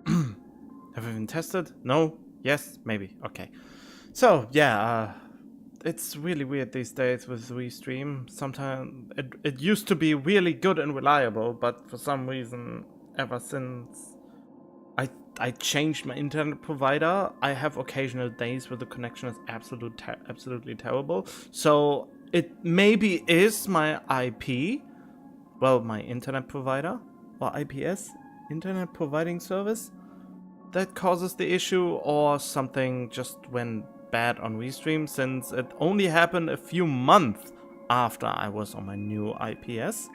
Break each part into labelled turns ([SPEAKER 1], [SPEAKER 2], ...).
[SPEAKER 1] Have we been tested? No? Yes? Maybe. Okay. So, yeah, it's really weird these days with Restream. Sometimes it used to be really good and reliable, but for some reason, ever since I changed my internet provider, I have occasional days where the connection is absolutely terrible. So it maybe is my IP, well, my internet provider, or IPS, internet providing service, that causes the issue, or something just went bad on Restream, since it only happened a few months after I was on my new IPS,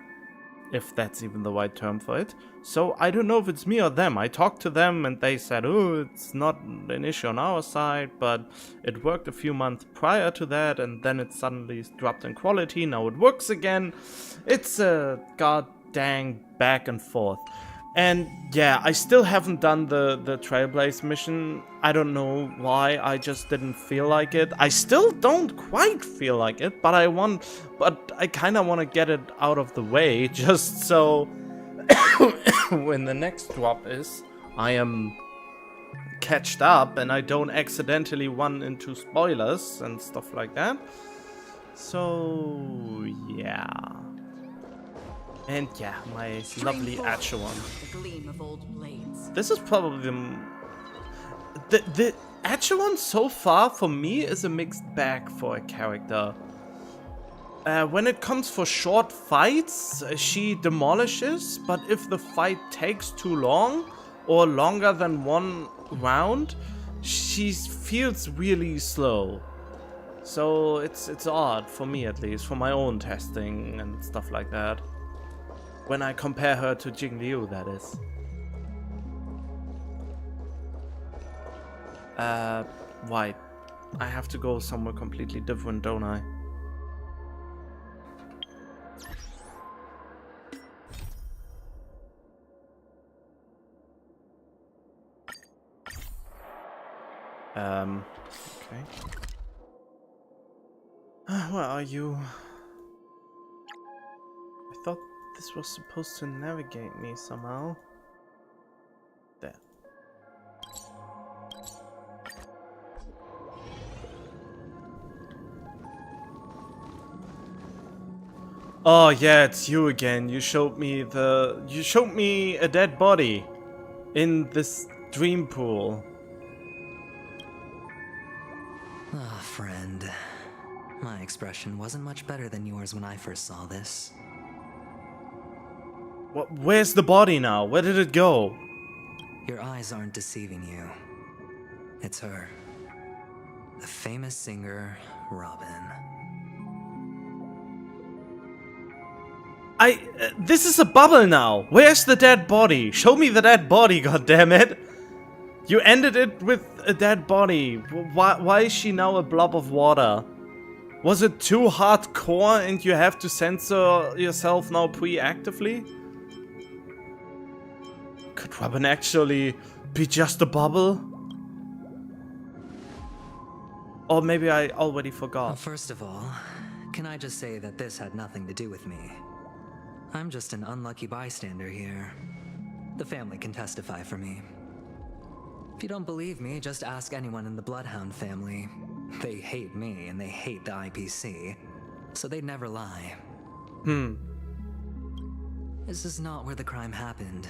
[SPEAKER 1] if that's even the right term for it. So I don't know if it's me or them. I talked to them and they said, oh, it's not an issue on our side, but it worked a few months prior to that, and then it suddenly dropped in quality. Now it works again. It's a god dang back and forth. And yeah, I still haven't done the Trailblaze mission. I don't know why, I just didn't feel like it. I still don't quite feel like it, but I kind of want to get it out of the way, just so when the next drop is, I am catched up and I don't accidentally run into spoilers and stuff like that. So yeah. And yeah, my lovely Echelon. This is probably the Echelon so far for me is a mixed bag for a character. When it comes for short fights, she demolishes, but if the fight takes too long or longer than one round, she feels really slow. So it's odd for me, at least for my own testing and stuff like that. When I compare her to Jing Liu, that is. Why? I have to go somewhere completely different, don't I? Okay. Where are you? I thought this was supposed to navigate me somehow. There. Oh yeah, it's you again. You showed me a dead body in this dream pool.
[SPEAKER 2] Ah, friend. My expression wasn't much better than yours when I first saw this.
[SPEAKER 1] Where's the body now? Where did it go?
[SPEAKER 2] Your eyes aren't deceiving you. It's her. The famous singer, Robin.
[SPEAKER 1] This is a bubble now. Where's the dead body? Show me the dead body, goddammit. You ended it with a dead body. Why is she now a blob of water? Was it too hardcore and you have to censor yourself now pre-actively? Could Robin actually be just a bubble? Or maybe I already forgot.
[SPEAKER 2] Well, first of all, can I just say that this had nothing to do with me? I'm just an unlucky bystander here. The family can testify for me. If you don't believe me, just ask anyone in the Bloodhound family. They hate me and they hate the IPC, so they'd never lie. This is not where the crime happened.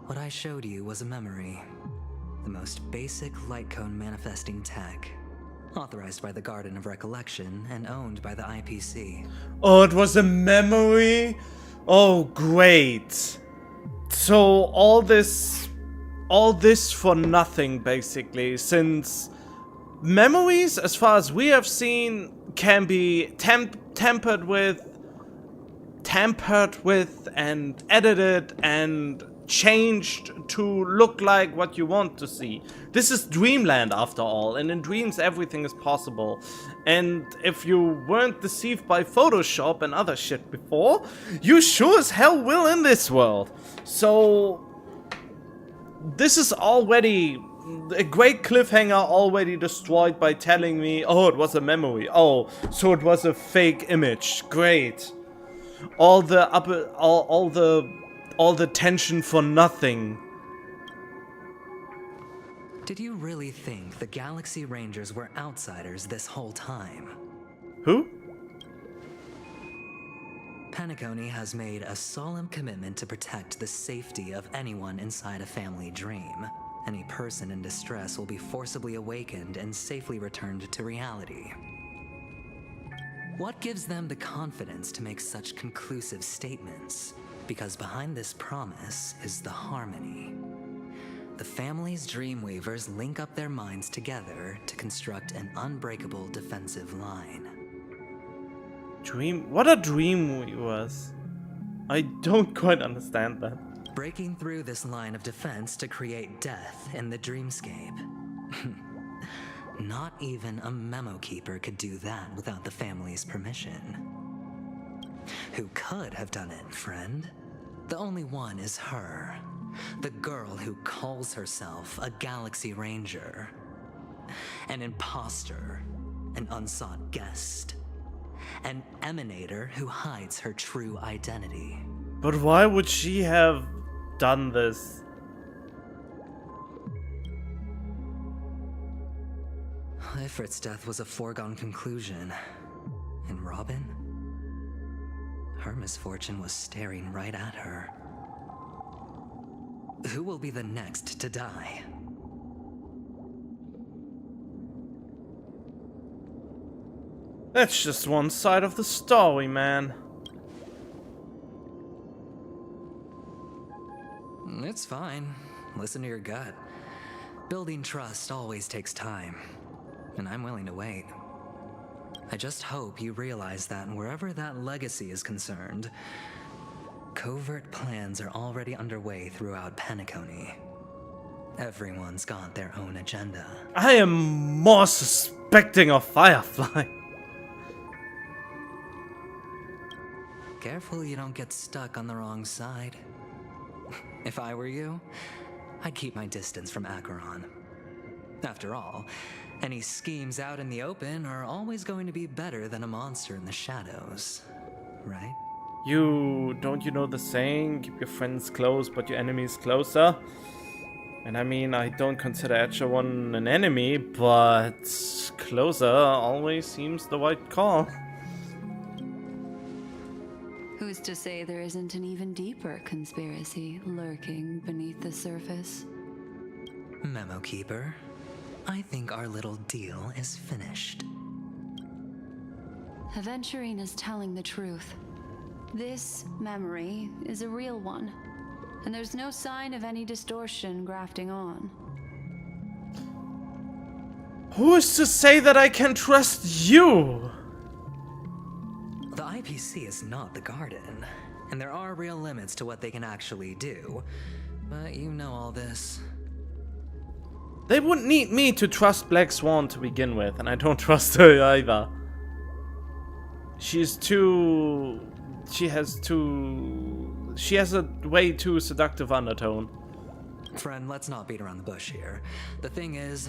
[SPEAKER 2] What I showed you was a memory. The most basic light cone manifesting tech. Authorized by the Garden of Recollection and owned by the IPC.
[SPEAKER 1] Oh, it was a memory? Oh, great. So all this for nothing, basically, since memories, as far as we have seen, can be tampered with and edited and changed to look like what you want to see. This is Dreamland after all, and in dreams everything is possible. And if you weren't deceived by Photoshop and other shit before, you sure as hell will in this world. So this is already a great cliffhanger, already destroyed by telling me, oh, it was a memory. Oh, so it was a fake image. Great. All the tension for nothing.
[SPEAKER 2] Did you really think the Galaxy Rangers were outsiders this whole time?
[SPEAKER 1] Who?
[SPEAKER 2] Penacony has made a solemn commitment to protect the safety of anyone inside a family dream. Any person in distress will be forcibly awakened and safely returned to reality. What gives them the confidence to make such conclusive statements? Because behind this promise is the harmony. The family's Dreamweavers link up their minds together to construct an unbreakable defensive line.
[SPEAKER 1] What are Dreamweavers? I don't quite understand that.
[SPEAKER 2] Breaking through this line of defense to create death in the dreamscape. Not even a memo keeper could do that without the family's permission. Who could have done it, friend? The only one is her. The girl who calls herself a Galaxy Ranger. An imposter. An unsought guest. An emanator who hides her true identity.
[SPEAKER 1] But why would she have done this?
[SPEAKER 2] Ifrit's death was a foregone conclusion. And Robin? Her misfortune was staring right at her. Who will be the next to die?
[SPEAKER 1] That's just one side of the story, man.
[SPEAKER 2] It's fine. Listen to your gut. Building trust always takes time, and I'm willing to wait. I just hope you realize that wherever that legacy is concerned, covert plans are already underway throughout Penacony. Everyone's got their own agenda.
[SPEAKER 1] I am more suspecting of Firefly.
[SPEAKER 2] Careful you don't get stuck on the wrong side. If I were you, I'd keep my distance from Acheron. After all, any schemes out in the open are always going to be better than a monster in the shadows, right?
[SPEAKER 1] Don't you know the saying, keep your friends close but your enemies closer? And I mean, I don't consider Acheron an enemy, but closer always seems the right call.
[SPEAKER 3] Who's to say there isn't an even deeper conspiracy lurking beneath the surface?
[SPEAKER 2] Memo Keeper, I think our little deal is finished.
[SPEAKER 3] Aventurine is telling the truth. This memory is a real one, and there's no sign of any distortion grafting on.
[SPEAKER 1] Who is to say that I can trust you?
[SPEAKER 2] The IPC is not the Garden, and there are real limits to what they can actually do. But you know all this.
[SPEAKER 1] They wouldn't need me to trust Black Swan to begin with, and I don't trust her either. She has a way too seductive undertone.
[SPEAKER 2] Friend, let's not beat around the bush here. The thing is,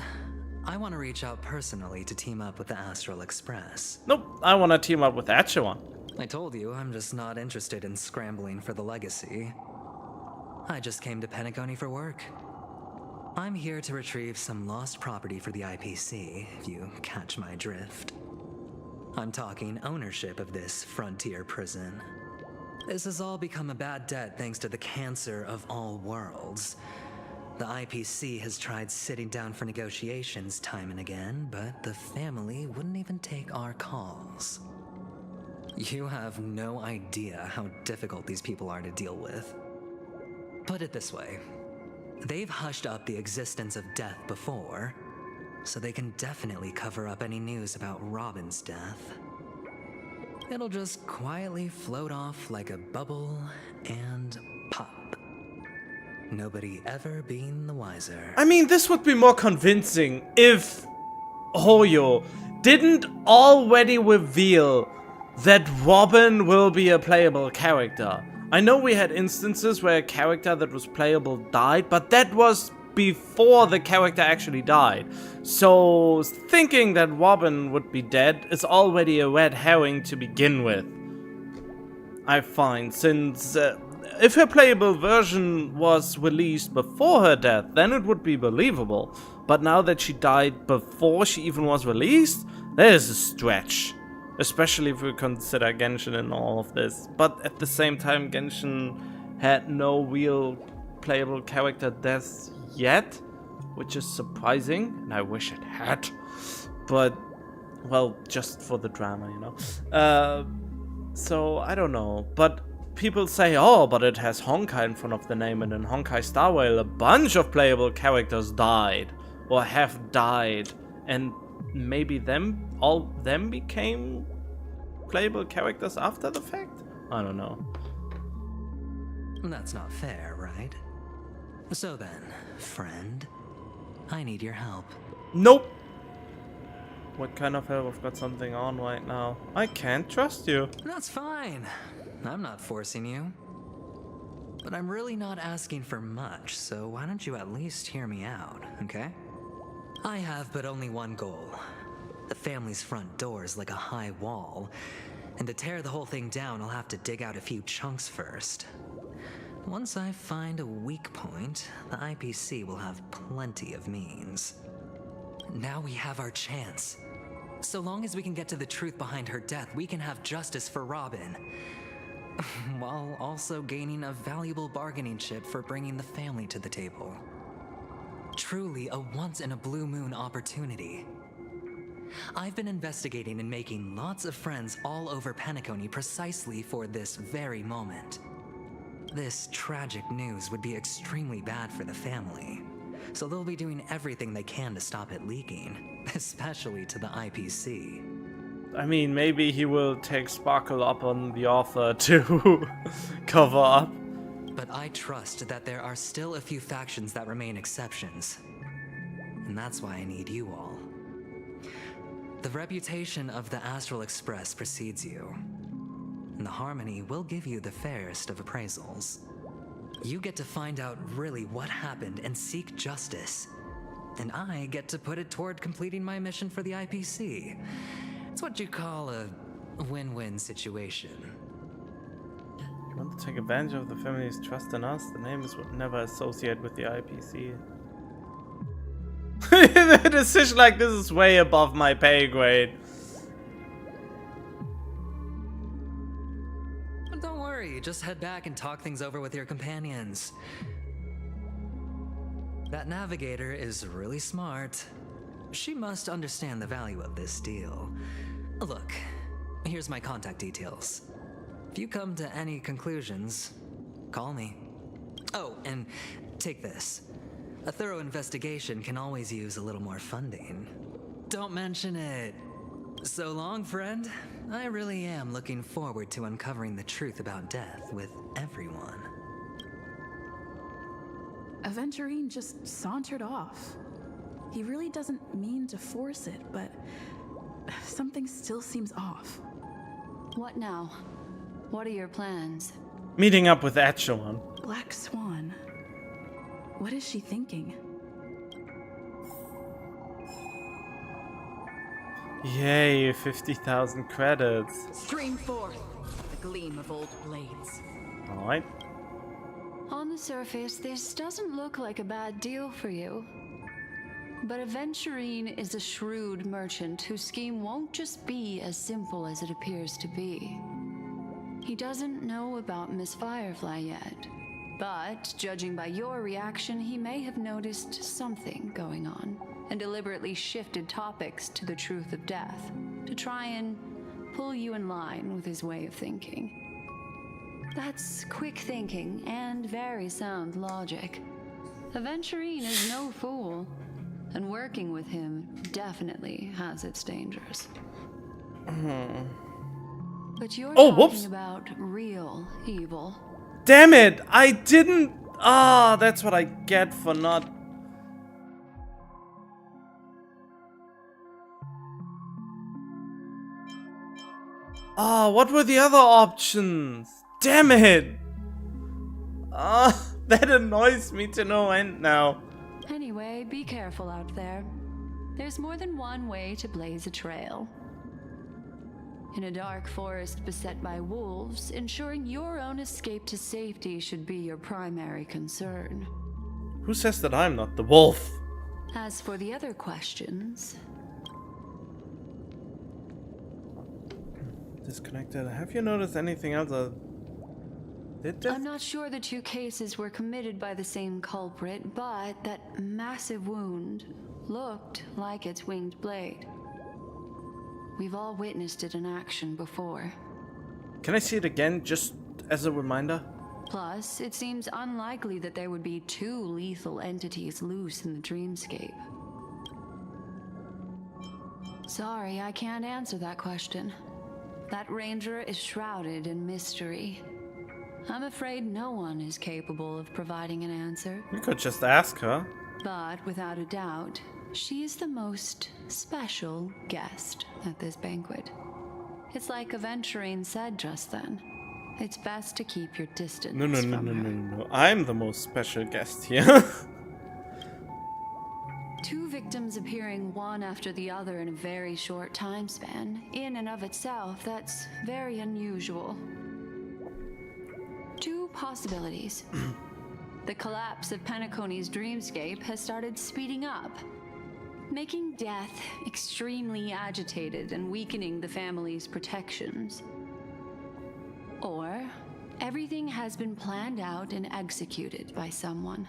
[SPEAKER 2] I want to reach out personally to team up with the Astral Express.
[SPEAKER 1] Nope, I want to team up with Acheron.
[SPEAKER 2] I told you, I'm just not interested in scrambling for the legacy. I just came to Penacony for work. I'm here to retrieve some lost property for the IPC, if you catch my drift. I'm talking ownership of this frontier prison. This has all become a bad debt thanks to the cancer of all worlds. The IPC has tried sitting down for negotiations time and again, but the family wouldn't even take our calls. You have no idea how difficult these people are to deal with. Put it this way. They've hushed up the existence of death before, so they can definitely cover up any news about Robin's death. It'll just quietly float off like a bubble and pop. Nobody ever being the wiser.
[SPEAKER 1] I mean, this would be more convincing if Hoyo didn't already reveal that Robin will be a playable character. I know we had instances where a character that was playable died, but that was before the character actually died. So thinking that Robin would be dead is already a red herring to begin with, I find, since if her playable version was released before her death, then it would be believable. But now that she died before she even was released, that is a stretch. Especially if we consider Genshin in all of this. But at the same time, Genshin had no real playable character deaths yet, which is surprising, and I wish it had. But, well, just for the drama, you know. So, I don't know. But people say, oh, but it has Honkai in front of the name, and in Honkai Star Rail, a bunch of playable characters died, or have died, and maybe all them became playable characters after the fact? I don't know.
[SPEAKER 2] That's not fair, right? So then, friend, I need your help.
[SPEAKER 1] Nope. What kind of help? I've got something on right now. I can't trust you.
[SPEAKER 2] That's fine. I'm not forcing you. But I'm really not asking for much, so why don't you at least hear me out, okay? I have but only one goal. The family's front door is like a high wall, and to tear the whole thing down, I'll have to dig out a few chunks first. Once I find a weak point, the IPC will have plenty of means. Now we have our chance. So long as we can get to the truth behind her death, we can have justice for Robin. While also gaining a valuable bargaining chip for bringing the family to the table. Truly a once-in-a-blue-moon opportunity. I've been investigating and making lots of friends all over Penacony precisely for this very moment. This tragic news would be extremely bad for the family, so they'll be doing everything they can to stop it leaking, especially to the IPC.
[SPEAKER 1] I mean, maybe he will take Sparkle up on the offer to cover up.
[SPEAKER 2] But I trust that there are still a few factions that remain exceptions. And that's why I need you all. The reputation of the Astral Express precedes you. And the Harmony will give you the fairest of appraisals. You get to find out really what happened and seek justice. And I get to put it toward completing my mission for the IPC. It's what you call a win-win situation.
[SPEAKER 1] You want to take advantage of the family's trust in us? The names would never associate with the IPC. A decision like this is way above my pay grade.
[SPEAKER 2] Don't worry, just head back and talk things over with your companions. That navigator is really smart. She must understand the value of this deal. Look, here's my contact details. If you come to any conclusions, call me. Oh, and take this. A thorough investigation can always use a little more funding. Don't mention it. So long, friend. I really am looking forward to uncovering the truth about death with everyone.
[SPEAKER 4] Aventurine just sauntered off. He really doesn't mean to force it, but something still seems off.
[SPEAKER 3] What now? What are your plans?
[SPEAKER 1] Meeting up with Echelon.
[SPEAKER 4] Black Swan. What is she thinking?
[SPEAKER 1] Yay, 50,000 credits.
[SPEAKER 5] Stream forth the gleam of old blades.
[SPEAKER 1] Alright.
[SPEAKER 3] On the surface, this doesn't look like a bad deal for you. But Aventurine is a shrewd merchant whose scheme won't just be as simple as it appears to be. He doesn't know about Miss Firefly yet, but judging by your reaction, he may have noticed something going on and deliberately shifted topics to the truth of death to try and pull you in line with his way of thinking. That's quick thinking and very sound logic. Aventurine is no fool, and working with him definitely has its dangers. But you're talking about real evil.
[SPEAKER 1] Damn it! I didn't... Ah, that's what I get for not... Ah, what were the other options? Damn it! Ah, that annoys me to no end now.
[SPEAKER 3] Anyway, be careful out there. There's more than one way to blaze a trail. In a dark forest beset by wolves, ensuring your own escape to safety should be your primary concern.
[SPEAKER 1] Who says that I'm not the wolf?
[SPEAKER 3] As for the other questions,
[SPEAKER 1] Disconnected. Have you noticed anything else? Did this?
[SPEAKER 3] I'm not sure the two cases were committed by the same culprit, but that massive wound looked like its winged blade. We've all witnessed it in action before.
[SPEAKER 1] Can I see it again, just as a reminder?
[SPEAKER 3] Plus, it seems unlikely that there would be two lethal entities loose in the dreamscape. Sorry, I can't answer that question. That ranger is shrouded in mystery. I'm afraid no one is capable of providing an answer.
[SPEAKER 1] We could just ask her.
[SPEAKER 3] But without a doubt, she is the most special guest at this banquet. It's like Aventurine said just then. It's best to keep your distance
[SPEAKER 1] No.
[SPEAKER 3] from her.
[SPEAKER 1] I'm the most special guest here.
[SPEAKER 3] Two victims appearing one after the other in a very short time span, in and of itself, that's very unusual. Two possibilities. The collapse of Penacony's dreamscape has started speeding up, making death extremely agitated and weakening the family's protections. Or everything has been planned out and executed by someone.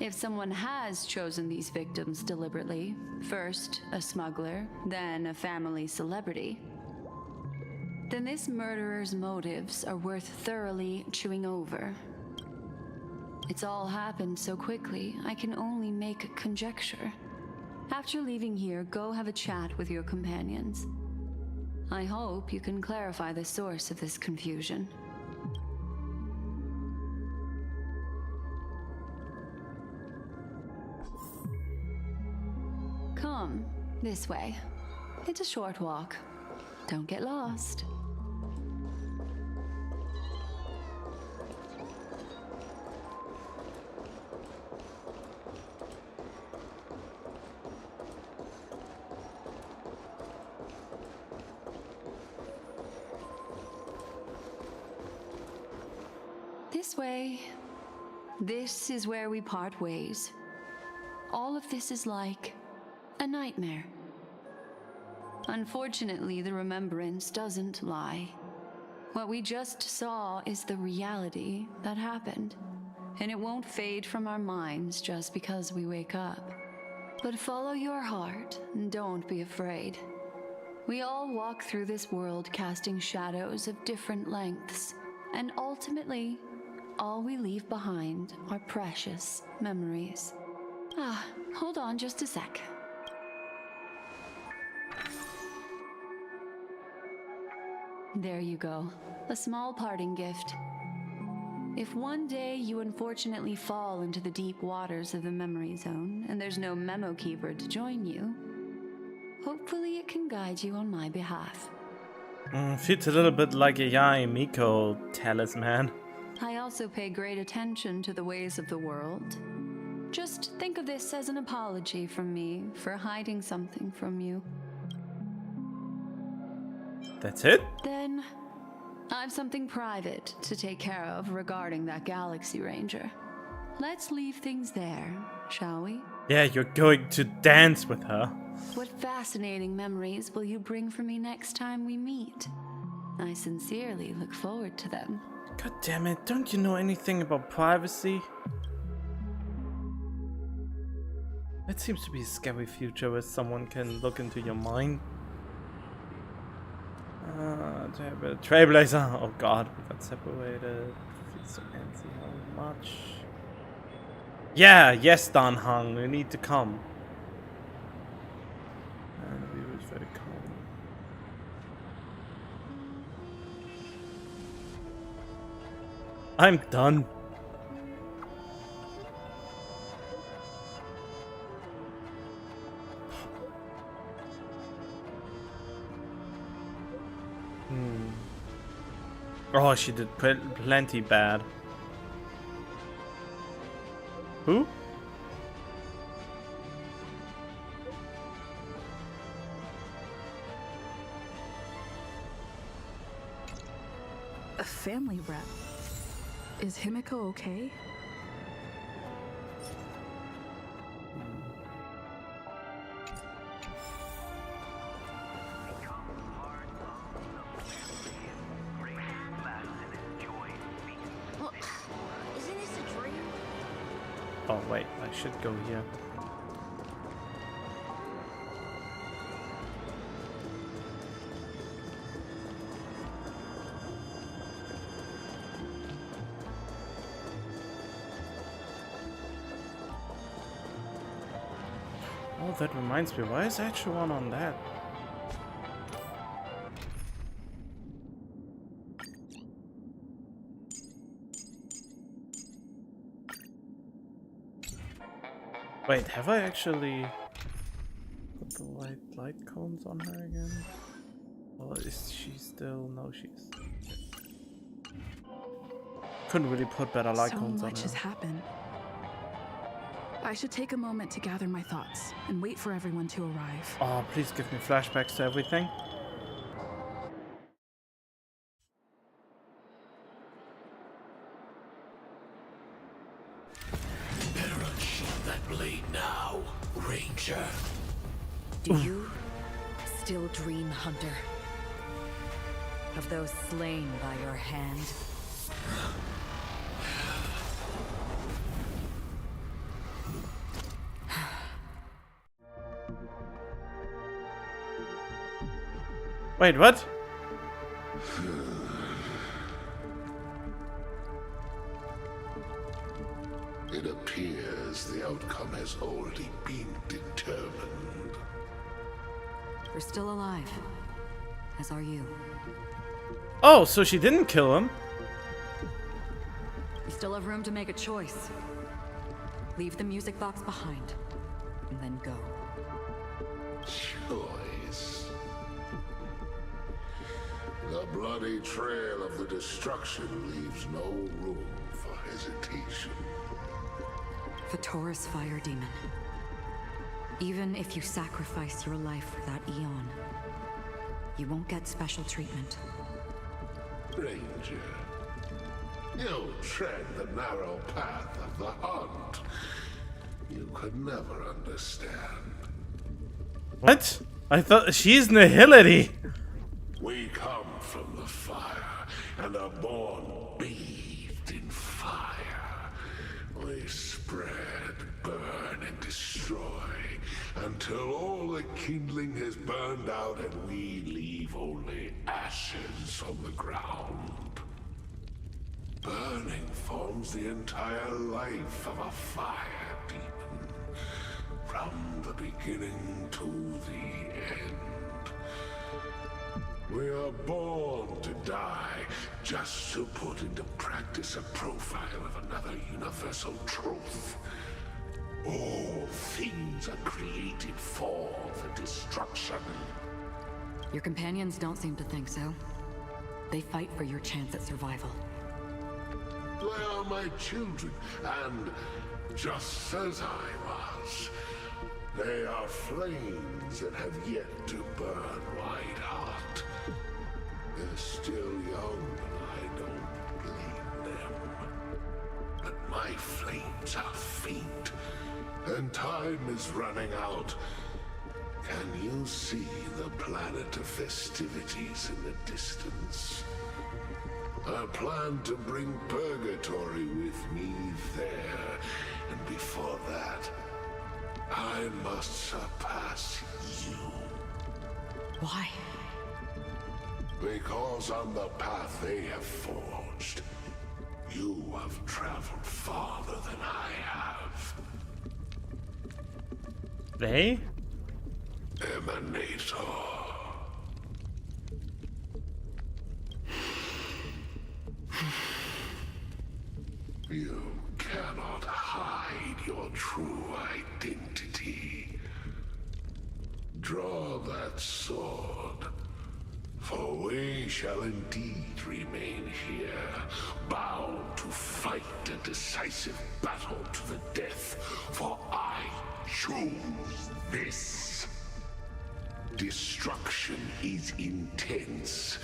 [SPEAKER 3] If someone has chosen these victims deliberately, first a smuggler, then a family celebrity, then this murderer's motives are worth thoroughly chewing over. It's all happened so quickly, I can only make conjecture. After leaving here, go have a chat with your companions. I hope you can clarify the source of this confusion. Come, this way. It's a short walk. Don't get lost. This way. This is where we part ways. All of this is like a nightmare. Unfortunately, the remembrance doesn't lie. What we just saw is the reality that happened, and it won't fade from our minds just because we wake up. But follow your heart and don't be afraid. We all walk through this world casting shadows of different lengths, and ultimately, all we leave behind are precious memories. Hold on just a sec. There you go. A small parting gift. If one day you unfortunately fall into the deep waters of the memory zone and there's no memo keeper to join you, hopefully it can guide you on my behalf.
[SPEAKER 1] Feels a little bit like a Yai Miko talisman.
[SPEAKER 3] I also pay great attention to the ways of the world. Just think of this as an apology from me for hiding something from you.
[SPEAKER 1] That's it?
[SPEAKER 3] Then, I've something private to take care of regarding that Galaxy Ranger. Let's leave things there, shall we?
[SPEAKER 1] Yeah, you're going to dance with her.
[SPEAKER 3] What fascinating memories will you bring for me next time we meet? I sincerely look forward to them.
[SPEAKER 1] God damn it, don't you know anything about privacy? It seems to be a scary future where someone can look into your mind. Trailblaze. Oh god, we got separated. So can't see how much. Yeah, yes, Dan Hung, you need to come. And we will try to come. I'm done. Oh, she did plenty bad. Who?
[SPEAKER 4] family rep. Is Himiko okay?
[SPEAKER 5] Well, isn't this a dream?
[SPEAKER 1] Oh wait, I should go here. Oh, that reminds me, why is H1 on that? Wait, have I actually put the light cones on her again? Or is she still... No, she's... Couldn't really put better light
[SPEAKER 4] So
[SPEAKER 1] cones on
[SPEAKER 4] much has
[SPEAKER 1] her.
[SPEAKER 4] happened. I should take a moment to gather my thoughts and wait for everyone to arrive.
[SPEAKER 1] Oh, please give me flashbacks to everything.
[SPEAKER 6] Better unsheath that blade now, Ranger.
[SPEAKER 5] Do you still dream, Hunter? Of those slain by your hand?
[SPEAKER 1] Wait, what?
[SPEAKER 6] It appears the outcome has already been determined.
[SPEAKER 5] We're still alive. As are you.
[SPEAKER 1] Oh, so she didn't kill him?
[SPEAKER 5] You still have room to make a choice. Leave the music box behind, and then go.
[SPEAKER 6] Choice. The bloody trail of the destruction leaves no room for hesitation.
[SPEAKER 5] Vatora's fire demon. Even if you sacrifice your life for that eon, you won't get special treatment.
[SPEAKER 6] Ranger, you tread the narrow path of the hunt. You could never understand.
[SPEAKER 1] What? I thought she's Nihility.
[SPEAKER 6] We come from the fire and are born bathed in fire. We spread, burn, and destroy until all the kindling has burned out and we leave only ashes on the ground. Burning forms the entire life of a fire demon, from the beginning to the end. We are born to die just to put into practice a profile of another universal truth. All things are created for the destruction.
[SPEAKER 5] Your companions don't seem to think so. They fight for your chance at survival.
[SPEAKER 6] They are my children, and just as I was, they are flames that have yet to burn white hot. They're still young, and I don't blame them. But my flames are faint, and time is running out. Can you see the planet of festivities in the distance? I plan to bring purgatory with me there, and before that, I must surpass you.
[SPEAKER 5] Why?
[SPEAKER 6] Because on the path they have forged, you have traveled farther than I have.
[SPEAKER 1] They?
[SPEAKER 6] Emanator. You cannot hide your true identity. Draw that sword, for we shall indeed remain here, bound to fight a decisive battle to the death, for I choose this. Destruction is intense,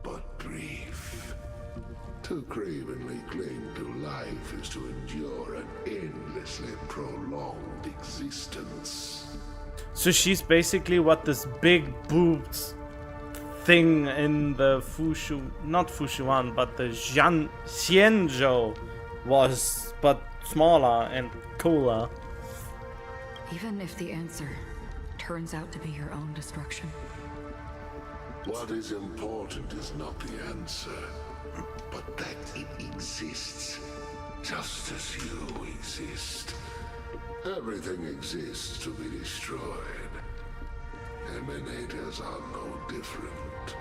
[SPEAKER 6] but brief. To cravenly cling to life is to endure an endlessly prolonged existence.
[SPEAKER 1] So she's basically what this big boobs thing in the not Fushuan, but the Xianzhou was, but smaller and cooler.
[SPEAKER 5] Even if the answer turns out to be your own destruction.
[SPEAKER 6] What is important is not the answer, but that it exists, just as you exist. Everything exists to be destroyed. Emanators are no different.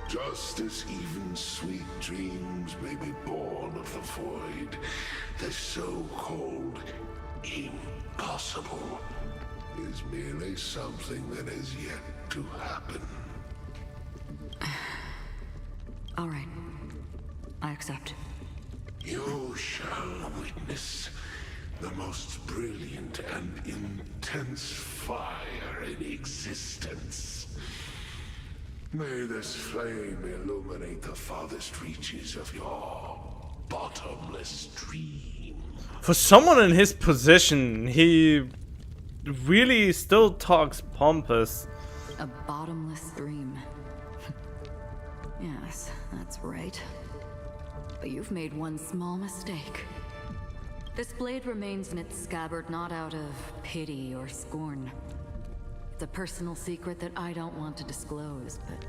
[SPEAKER 6] Just as even sweet dreams may be born of the void, the so-called impossible is merely something that has yet to happen.
[SPEAKER 5] All right. I accept.
[SPEAKER 6] You shall witness the most brilliant and intense fire in existence. May this flame illuminate the farthest reaches of your bottomless dream.
[SPEAKER 1] For someone in his position, he really still talks pompous.
[SPEAKER 5] A bottomless dream. Yes, that's right. But you've made one small mistake. This blade remains in its scabbard not out of pity or scorn. It's a personal secret that I don't want to disclose, but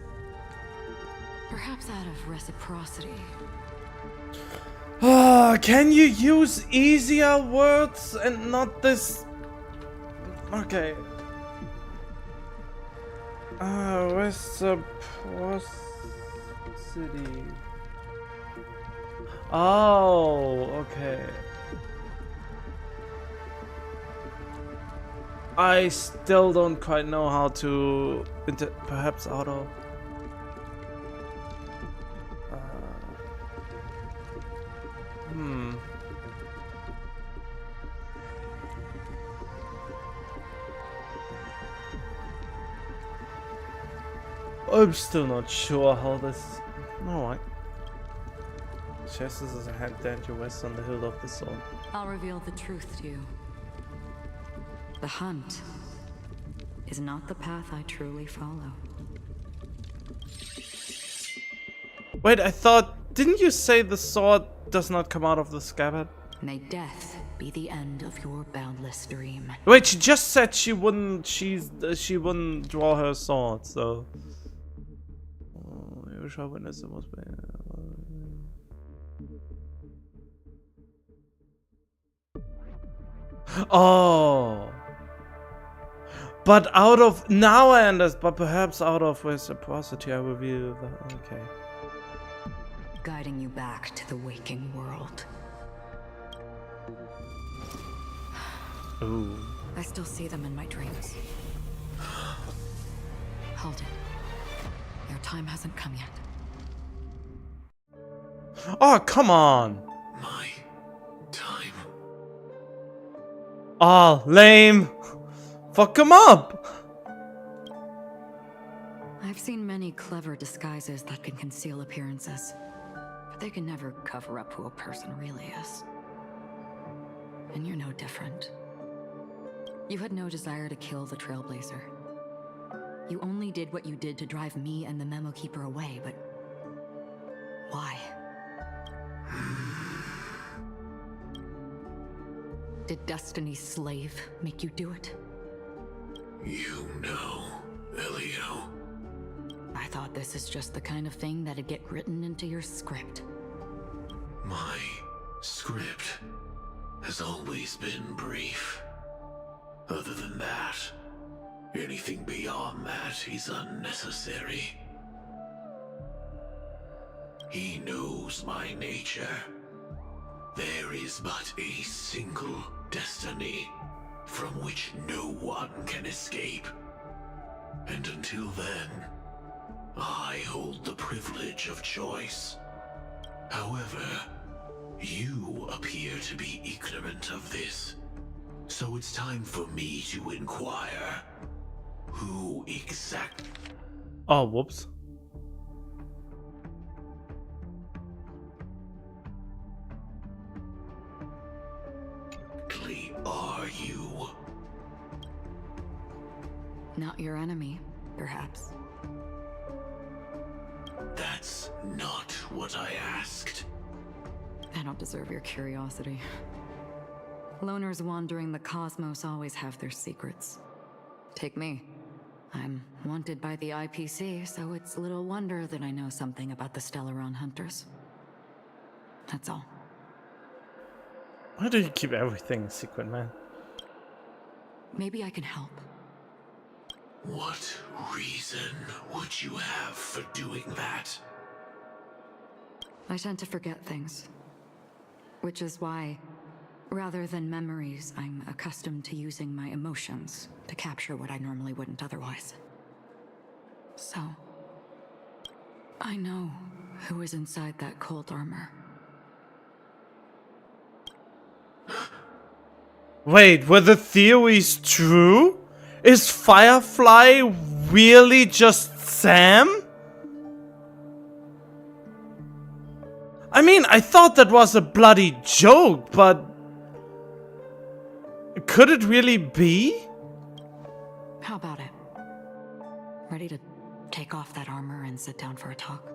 [SPEAKER 5] perhaps out of reciprocity.
[SPEAKER 1] Can you use easier words and not this? Okay. Reciprocity. Oh, okay. I still don't quite know how to perhaps auto. I'm still not sure how this. Alright. Chess is a hand down to west on the hill of the soul.
[SPEAKER 5] I'll reveal the truth to you. The hunt is not the path I truly follow.
[SPEAKER 1] Wait, I thought. Didn't you say the sword does not come out of the scabbard?
[SPEAKER 5] May death be the end of your boundless dream.
[SPEAKER 1] Wait, she just said she wouldn't. She wouldn't draw her sword, so. You shall witness the most. Oh. But out of now I understand. But perhaps out of reciprocity, I reveal that. Okay.
[SPEAKER 5] Guiding you back to the waking world.
[SPEAKER 1] Ooh.
[SPEAKER 5] I still see them in my dreams. Hold it. Your time hasn't come yet.
[SPEAKER 1] Oh, come on.
[SPEAKER 6] My time.
[SPEAKER 1] Oh, lame. Fuck him up.
[SPEAKER 5] I've seen many clever disguises that can conceal appearances, but they can never cover up who a person really is. And you're no different. You had no desire to kill the Trailblazer. You only did what you did to drive me and the Memo Keeper away, but why? Did Destiny's slave make you do it?
[SPEAKER 6] You know, Elio.
[SPEAKER 5] I thought this is just the kind of thing that'd get written into your script.
[SPEAKER 6] My script has always been brief. Other than that, anything beyond that is unnecessary. He knows my nature. There is but a single destiny from which no one can escape. And until then, I hold the privilege of choice. However, you appear to be ignorant of this. So it's time for me to inquire. Who exactly?
[SPEAKER 1] Oh, whoops.
[SPEAKER 6] are you?
[SPEAKER 5] Not your enemy, perhaps.
[SPEAKER 6] That's not what I asked.
[SPEAKER 5] I don't deserve your curiosity. Loners wandering the cosmos always have their secrets. Take me. I'm wanted by the IPC, so it's little wonder that I know something about the Stellaron hunters. That's all.
[SPEAKER 1] Why do you keep everything a secret, man?
[SPEAKER 5] Maybe I can help.
[SPEAKER 6] What reason would you have for doing that?
[SPEAKER 5] I tend to forget things. Which is why, rather than memories, I'm accustomed to using my emotions to capture what I normally wouldn't otherwise. So, I know who is inside that cold armor.
[SPEAKER 1] Wait, were the theories true? Is Firefly really just Sam? I mean, I thought that was a bloody joke, but could it really be?
[SPEAKER 5] How about it? Ready to take off that armor and sit down for a talk?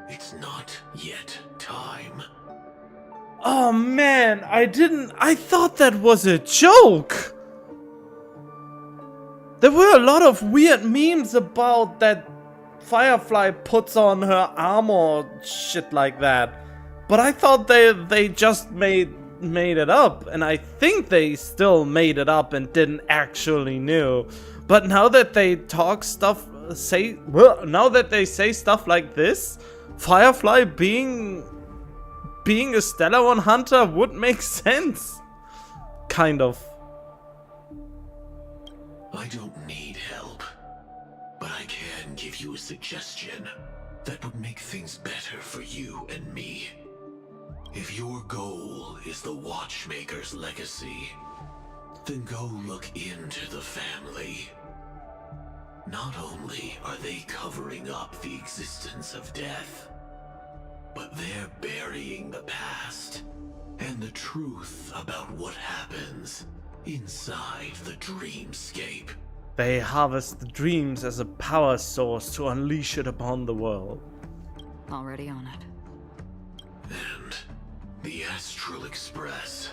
[SPEAKER 6] It's not yet time.
[SPEAKER 1] Oh man, I thought that was a joke. There were a lot of weird memes about that Firefly puts on her armor, shit like that. But I thought they just made it up, and I think they still made it up and didn't actually know. But now that they now that they say stuff like this, Firefly being a Stellaron hunter would make sense. Kind of.
[SPEAKER 6] I don't need help, but I can give you a suggestion that would make things better for you and me. If your goal is the Watchmaker's legacy, then go look into the family. Not only are they covering up the existence of death, but they're burying the past and the truth about what happens inside the dreamscape.
[SPEAKER 1] They harvest the dreams as a power source to unleash it upon the world.
[SPEAKER 5] Already on it.
[SPEAKER 6] And the Astral Express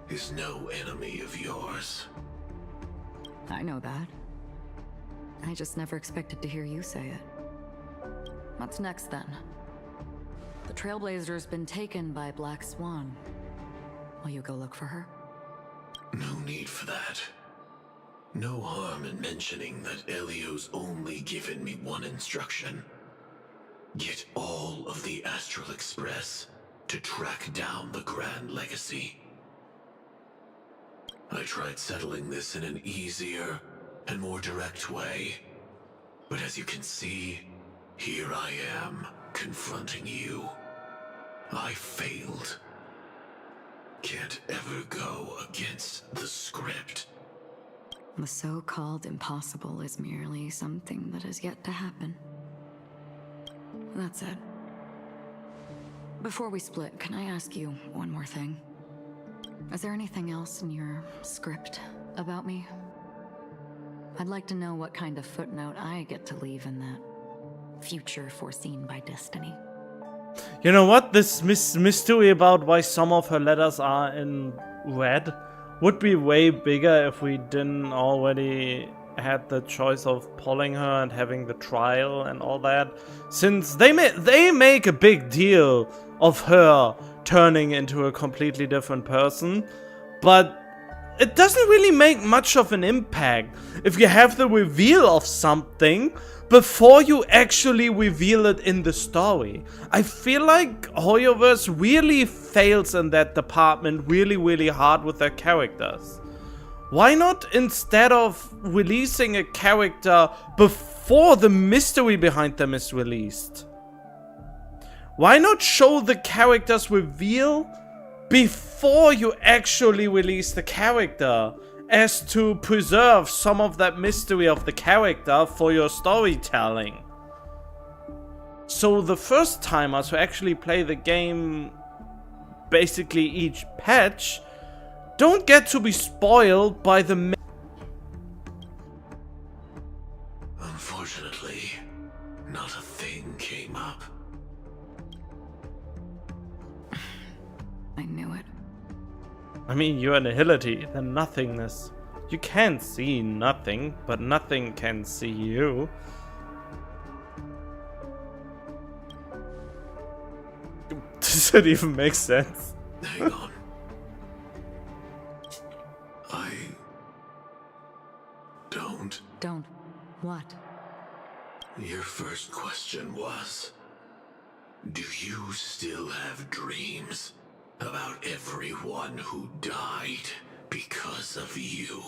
[SPEAKER 6] is no enemy of yours.
[SPEAKER 5] I know that. I just never expected to hear you say it. What's next then? The Trailblazer's been taken by Black Swan. Will you go look for her?
[SPEAKER 6] No need for that. No harm in mentioning that Elio's only given me one instruction. Get all of the Astral Express to track down the Grand Legacy. I tried settling this in an easier and more direct way, but as you can see, here I am confronting you. I failed. Can't ever go against the script.
[SPEAKER 5] The so-called impossible is merely something that has yet to happen. That's it. Before we split, can I ask you one more thing? Is there anything else in your script about me? I'd like to know what kind of footnote I get to leave in that future foreseen by destiny.
[SPEAKER 1] You know what? This mystery about why some of her letters are in red would be way bigger if we didn't already had the choice of pulling her and having the trial and all that. Since they make a big deal of her turning into a completely different person, but it doesn't really make much of an impact if you have the reveal of something before you actually reveal it in the story. I feel like Hoyoverse really fails in that department really hard with their characters. Why not, instead of releasing a character before the mystery behind them is released? Why not show the character's reveal before you actually release the character, as to preserve some of that mystery of the character for your storytelling? So the first timers who actually play the game basically each patch don't get to be spoiled by the
[SPEAKER 6] Unfortunately, not a thing came up.
[SPEAKER 5] I knew it.
[SPEAKER 1] I mean, your nihility, the nothingness. You can't see nothing, but nothing can see you. Does it even make sense?
[SPEAKER 6] Hang on. I don't.
[SPEAKER 5] Don't. What?
[SPEAKER 6] Your first question was, do you still have dreams about everyone who died because of you?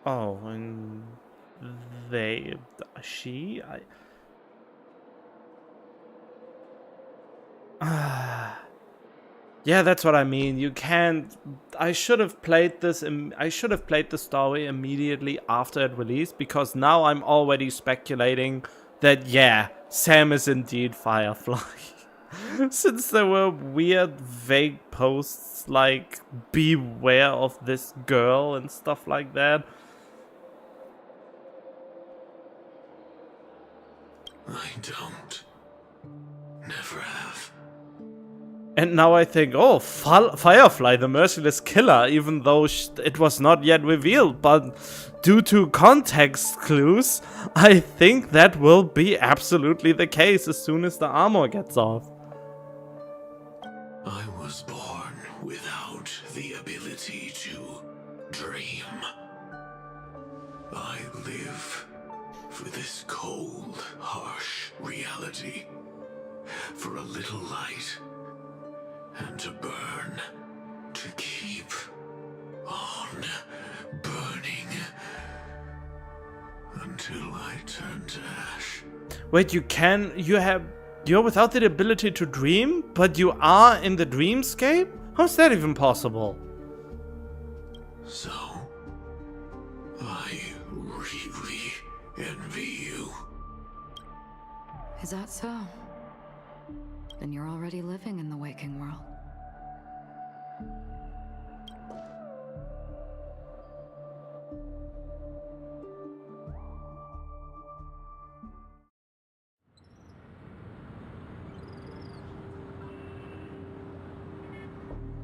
[SPEAKER 1] Oh, and she, yeah, that's what I mean. You can't. I should have played this. I should have played the story immediately after it released, because now I'm already speculating that yeah, Sam is indeed Firefly. Since there were weird, vague posts like "Beware of this girl" and stuff like that.
[SPEAKER 6] I don't. Never have.
[SPEAKER 1] And now I think, oh, Firefly, the merciless killer, even though it was not yet revealed. But due to context clues, I think that will be absolutely the case as soon as the armor gets off.
[SPEAKER 6] I was born without the ability to dream. I live for this cold, harsh reality. For a little light. And to burn. To keep on burning. Until I turn to ash.
[SPEAKER 1] Wait, you're without the ability to dream, but you are in the dreamscape? How's that even possible?
[SPEAKER 6] So, I really envy you.
[SPEAKER 5] Is that so? Then you're already living in the waking world.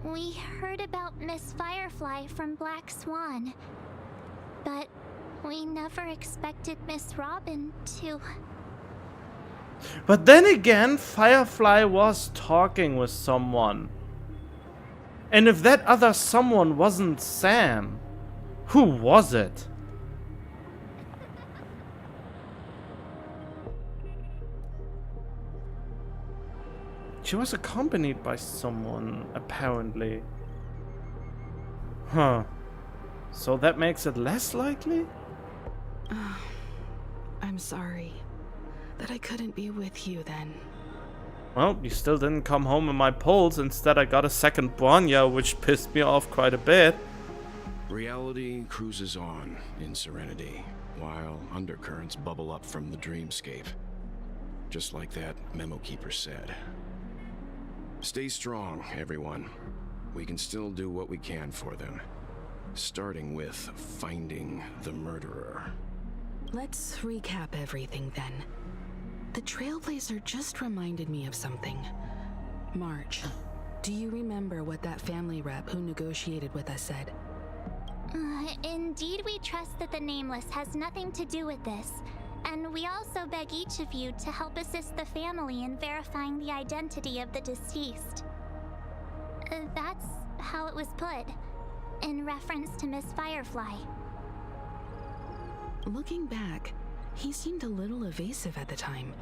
[SPEAKER 7] We heard about Miss Firefly from Black Swan, but we never expected Miss Robin to...
[SPEAKER 1] But then again, Firefly was talking with someone. And if that other someone wasn't Sam, who was it? She was accompanied by someone, apparently. Huh. So that makes it less likely?
[SPEAKER 4] I'm sorry that I couldn't be with you then.
[SPEAKER 1] Well, you still didn't come home in my polls. Instead, I got a second Bronya, which pissed me off quite a bit.
[SPEAKER 8] Reality cruises on in serenity, while undercurrents bubble up from the dreamscape. Just like that memo keeper said. Stay strong, everyone. We can still do what we can for them. Starting with finding the murderer.
[SPEAKER 4] Let's recap everything then. The Trailblazer just reminded me of something. March, do you remember what that family rep who negotiated with us said?
[SPEAKER 7] Indeed, we trust that the Nameless has nothing to do with this. And we also beg each of you to help assist the family in verifying the identity of the deceased. That's how it was put, in reference to Miss Firefly.
[SPEAKER 4] Looking back, he seemed a little evasive at the time.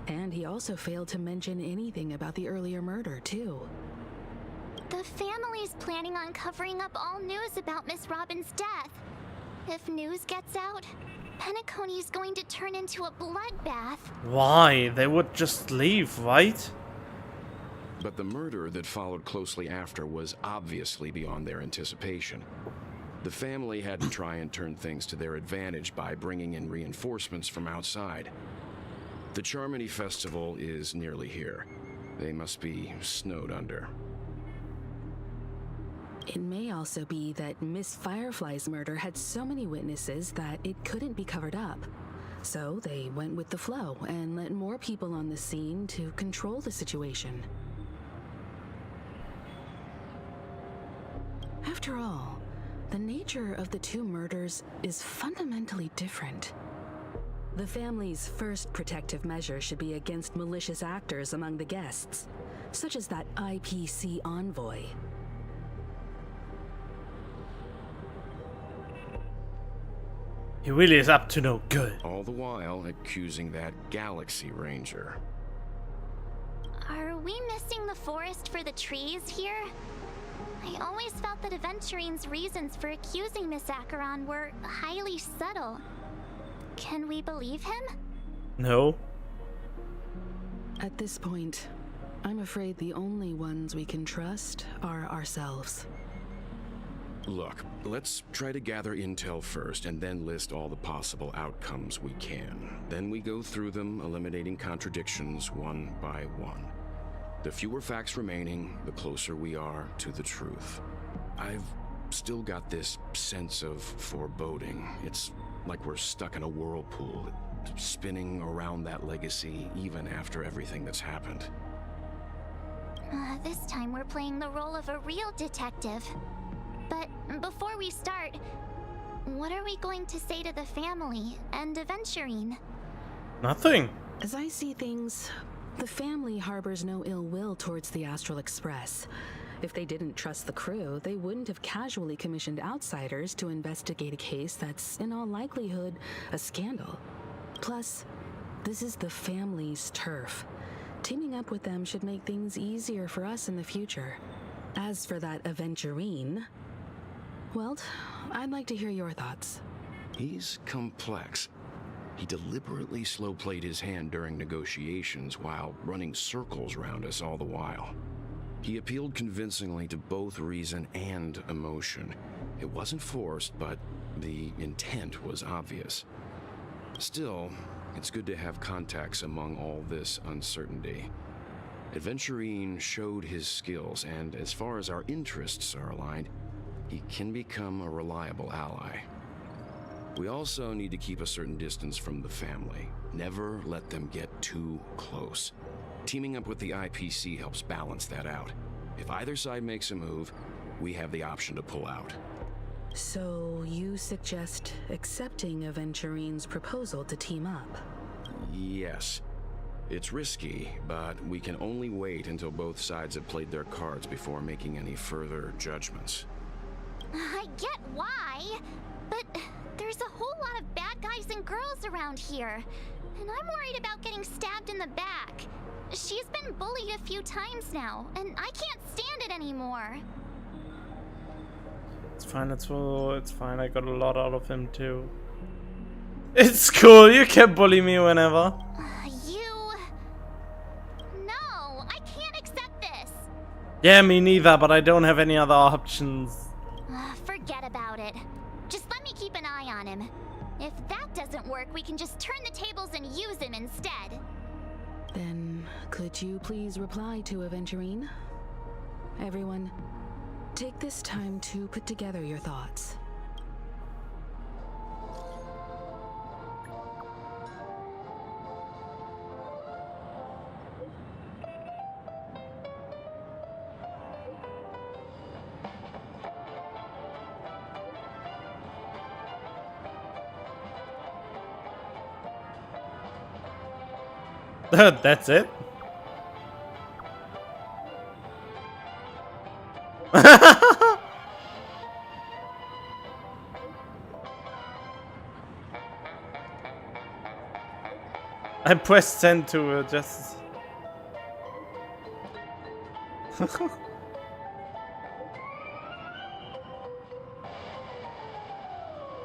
[SPEAKER 4] And he also failed to mention anything about the earlier murder, too.
[SPEAKER 7] The family's planning on covering up all news about Miss Robin's death. If news gets out, Penacony's going to turn into a bloodbath.
[SPEAKER 1] Why? They would just leave, right?
[SPEAKER 8] But the murder that followed closely after was obviously beyond their anticipation. The family had to try and turn things to their advantage by bringing in reinforcements from outside. The Charmony Festival is nearly here. They must be snowed under.
[SPEAKER 4] It may also be that Miss Firefly's murder had so many witnesses that it couldn't be covered up. So they went with the flow and let more people on the scene to control the situation. After all, the nature of the two murders is fundamentally different. The family's first protective measure should be against malicious actors among the guests, such as that IPC envoy.
[SPEAKER 1] He really is up to no good.
[SPEAKER 8] All the while accusing that Galaxy Ranger.
[SPEAKER 7] Are we missing the forest for the trees here? I always felt that Aventurine's reasons for accusing Miss Acheron were highly subtle. Can we believe him?
[SPEAKER 1] No.
[SPEAKER 4] At this point, I'm afraid the only ones we can trust are ourselves.
[SPEAKER 8] Look, let's try to gather intel first and then list all the possible outcomes we can. Then we go through them, eliminating contradictions one by one. The fewer facts remaining, the closer we are to the truth. I've still got this sense of foreboding. It's like we're stuck in a whirlpool, spinning around that legacy even after everything that's happened.
[SPEAKER 7] This time we're playing the role of a real detective. But before we start, what are we going to say to the family and Aventurine?
[SPEAKER 1] Nothing.
[SPEAKER 4] As I see things, the family harbors no ill will towards the Astral Express. If they didn't trust the crew, they wouldn't have casually commissioned outsiders to investigate a case that's, in all likelihood, a scandal. Plus, this is the family's turf. Teaming up with them should make things easier for us in the future. As for that Aventurine, well, I'd like to hear your thoughts.
[SPEAKER 8] He's complex. He deliberately slow-played his hand during negotiations while running circles around us all the while. He appealed convincingly to both reason and emotion. It wasn't forced, but the intent was obvious. Still, it's good to have contacts among all this uncertainty. Aventurine showed his skills, and as far as our interests are aligned, he can become a reliable ally. We also need to keep a certain distance from the family. Never let them get too close. Teaming up with the IPC helps balance that out. If either side makes a move, we have the option to pull out.
[SPEAKER 4] So you suggest accepting Aventurine's proposal to team up?
[SPEAKER 8] Yes. It's risky, but we can only wait until both sides have played their cards before making any further judgments.
[SPEAKER 7] I get why, but there's a whole lot of bad guys and girls around here, and I'm worried about getting stabbed in the back. She's been bullied a few times now, and I can't stand it anymore.
[SPEAKER 1] It's fine, it's fine. I got a lot out of him too. It's cool, you can bully me whenever.
[SPEAKER 7] No, I can't accept this.
[SPEAKER 1] Yeah, me neither, but I don't have any other options.
[SPEAKER 7] Forget about it. Just let me keep an eye on him. If that doesn't work, we can just turn the tables and use him instead.
[SPEAKER 4] Then, could you please reply to Aventurine? Everyone, take this time to put together your thoughts.
[SPEAKER 1] That's it? I pressed send to just...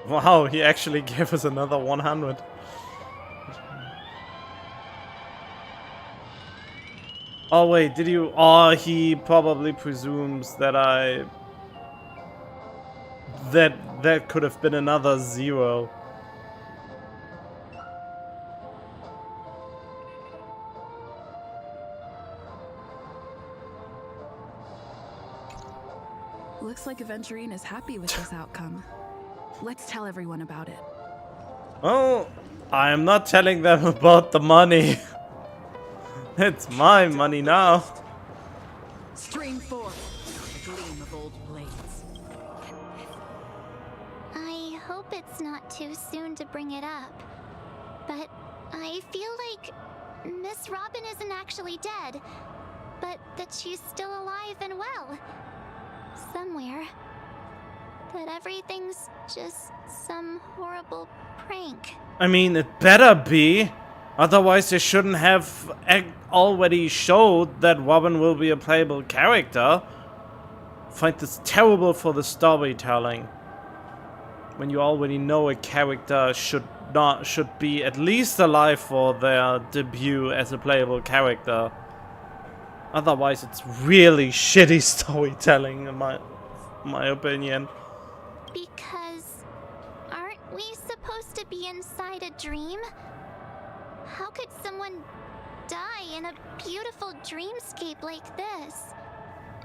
[SPEAKER 1] Wow, he actually gave us another 100. Oh wait, did you? Oh, he probably presumes that that could have been another 0.
[SPEAKER 4] Looks like Aventurine is happy with this outcome. Let's tell everyone about it.
[SPEAKER 1] Well, I am not telling them about the money. It's my money now.
[SPEAKER 4] Stream forth, a gleam of old blades.
[SPEAKER 7] I hope it's not too soon to bring it up, but I feel like Miss Robin isn't actually dead, but that she's still alive and well. Somewhere. That everything's just some horrible prank.
[SPEAKER 1] I mean, it better be. Otherwise, they shouldn't have already showed that Robin will be a playable character. I find this terrible for the storytelling. When you already know a character should be at least alive for their debut as a playable character. Otherwise, it's really shitty storytelling, in my opinion.
[SPEAKER 7] Because aren't we supposed to be inside a dream? How could someone die in a beautiful dreamscape like this?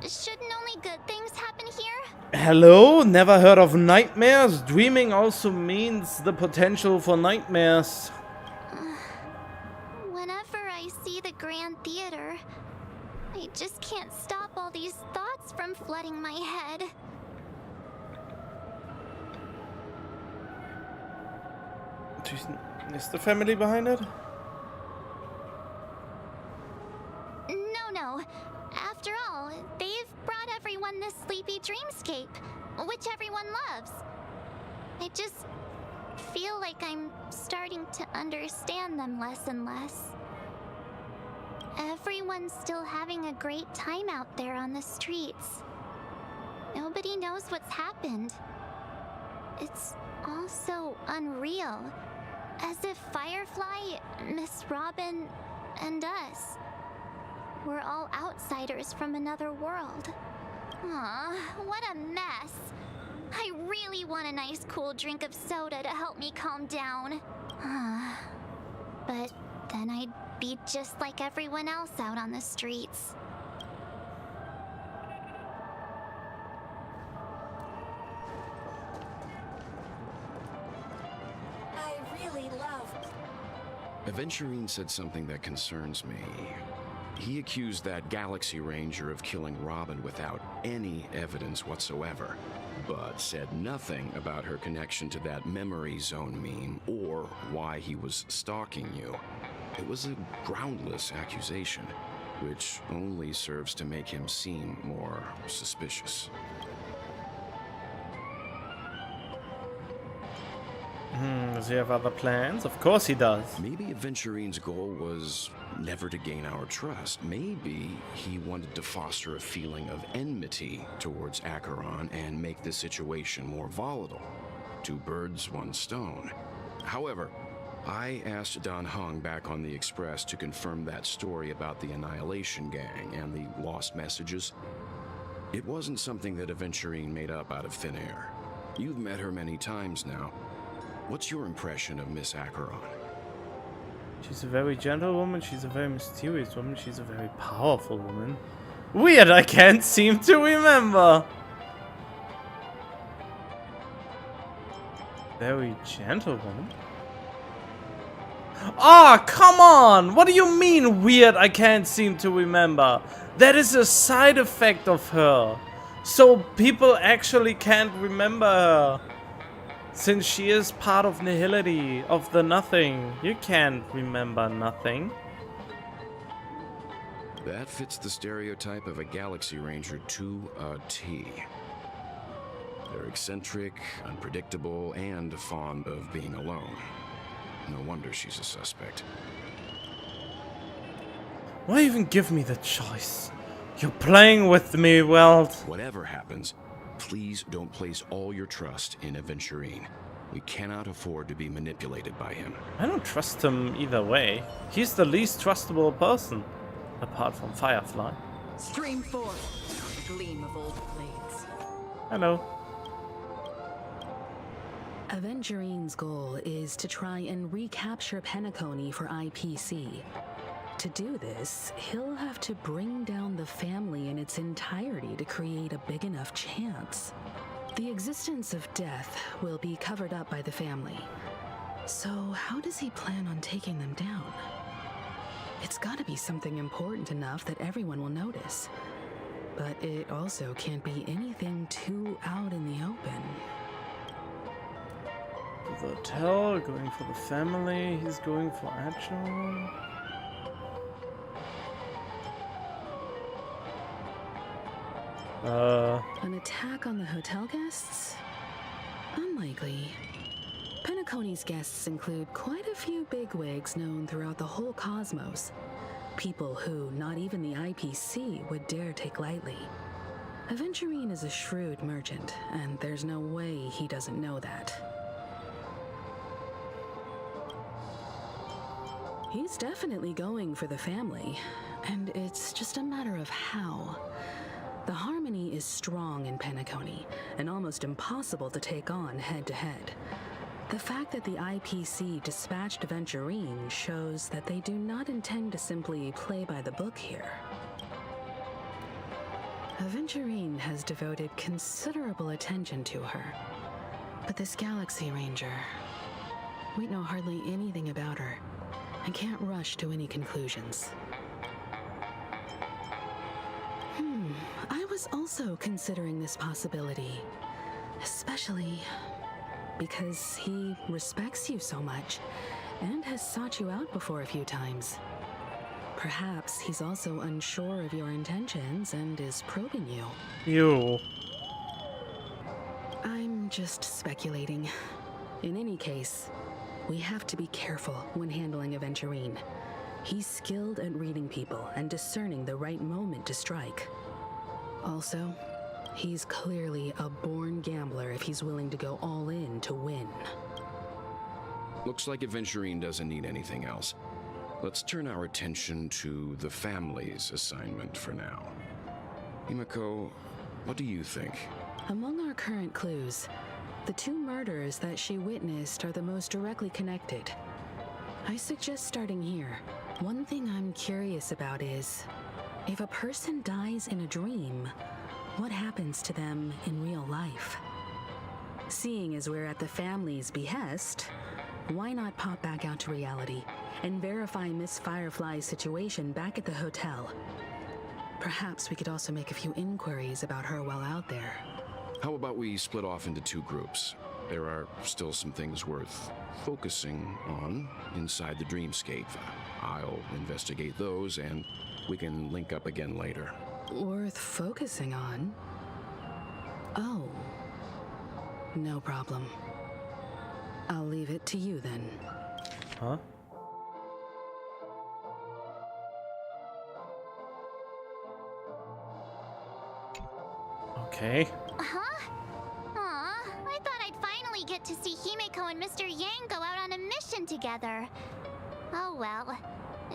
[SPEAKER 7] Shouldn't only good things happen here?
[SPEAKER 1] Hello? Never heard of nightmares? Dreaming also means the potential for nightmares.
[SPEAKER 7] Whenever I see the Grand Theater, I just can't stop all these thoughts from flooding my head.
[SPEAKER 1] Is the family behind it?
[SPEAKER 7] No. After all, they've brought everyone this sleepy dreamscape, which everyone loves. I just feel like I'm starting to understand them less and less. Everyone's still having a great time out there on the streets. Nobody knows what's happened. It's all so unreal. As if Firefly, Miss Robin, and us were all outsiders from another world. Aw, what a mess. I really want a nice cool drink of soda to help me calm down. But then I'd be just like everyone else out on the streets.
[SPEAKER 5] I really love...
[SPEAKER 8] Aventurine said something that concerns me. He accused that Galaxy Ranger of killing Robin without any evidence whatsoever, but said nothing about her connection to that memory zone meme or why he was stalking you. It was a groundless accusation, which only serves to make him seem more suspicious.
[SPEAKER 1] Does he have other plans? Of course he does.
[SPEAKER 8] Maybe Aventurine's goal was never to gain our trust. Maybe he wanted to foster a feeling of enmity towards Acheron and make the situation more volatile. Two birds, one stone. However, I asked Dan Heng back on the Express to confirm that story about the Annihilation Gang and the lost messages. It wasn't something that Aventurine made up out of thin air. You've met her many times now. What's your impression of Miss Acheron?
[SPEAKER 1] She's a very gentle woman, she's a very mysterious woman, she's a very powerful woman. Weird, I can't seem to remember. Very gentle woman? Ah, come on! What do you mean weird, I can't seem to remember? That is a side effect of her. So people actually can't remember her. Since she is part of nihility, of the nothing, you can't remember nothing.
[SPEAKER 8] That fits the stereotype of a Galaxy Ranger to a T. They're eccentric, unpredictable, and fond of being alone. No wonder she's a suspect.
[SPEAKER 1] Why even give me the choice? You're playing with me, Weld.
[SPEAKER 8] Whatever happens, please don't place all your trust in Aventurine. We cannot afford to be manipulated by him.
[SPEAKER 1] I don't trust him either way. He's the least trustable person, apart from Firefly.
[SPEAKER 4] Stream forth, gleam of old blades.
[SPEAKER 1] Hello.
[SPEAKER 4] Aventurine's goal is to try and recapture Penacony for IPC. To do this, he'll have to bring down the the family in its entirety to create a big enough chance. The existence of death will be covered up by the family. So how does he plan on taking them down? It's gotta be something important enough that everyone will notice. But it also can't be anything too out in the open.
[SPEAKER 1] The hotel, going for the family, he's going for actual.
[SPEAKER 4] An attack on the hotel guests? Unlikely. Penacony's guests include quite a few bigwigs known throughout the whole cosmos. People who not even the IPC would dare take lightly. Aventurine is a shrewd merchant, and there's no way he doesn't know that. He's definitely going for the family, and it's just a matter of how. The harmony is strong in Penacony, and almost impossible to take on head-to-head. The fact that the IPC dispatched Aventurine shows that they do not intend to simply play by the book here. Aventurine has devoted considerable attention to her. But this Galaxy Ranger, we know hardly anything about her, and can't rush to any conclusions. I was also considering this possibility, especially because he respects you so much and has sought you out before a few times. Perhaps he's also unsure of your intentions and is probing you.
[SPEAKER 1] You.
[SPEAKER 4] I'm just speculating. In any case, we have to be careful when handling Aventurine. He's skilled at reading people and discerning the right moment to strike. Also, he's clearly a born gambler if he's willing to go all in to win.
[SPEAKER 8] Looks like Aventurine doesn't need anything else. Let's turn our attention to the family's assignment for now. Himiko, what do you think?
[SPEAKER 4] Among our current clues, the two murders that she witnessed are the most directly connected. I suggest starting here. One thing I'm curious about is, if a person dies in a dream, what happens to them in real life? Seeing as we're at the family's behest, why not pop back out to reality and verify Miss Firefly's situation back at the hotel? Perhaps we could also make a few inquiries about her while out there.
[SPEAKER 8] How about we split off into two groups? There are still some things worth focusing on inside the dreamscape. I'll investigate those, and we can link up again later.
[SPEAKER 4] Worth focusing on? Oh. No problem. I'll leave it to you then.
[SPEAKER 1] Huh? Okay.
[SPEAKER 7] Huh? Aw, I thought I'd finally get to see Himiko and Mr. Yang go out on a mission together. Oh well.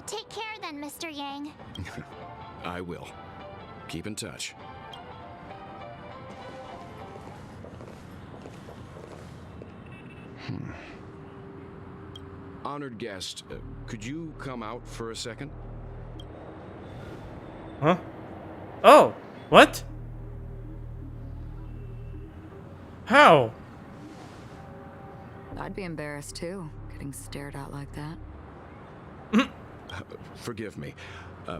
[SPEAKER 7] Take care then, Mr. Yang.
[SPEAKER 8] I will. Keep in touch. Honored guest, could you come out for a second?
[SPEAKER 1] Huh? Oh! What? How?
[SPEAKER 5] I'd be embarrassed too, getting stared at like that.
[SPEAKER 8] Forgive me.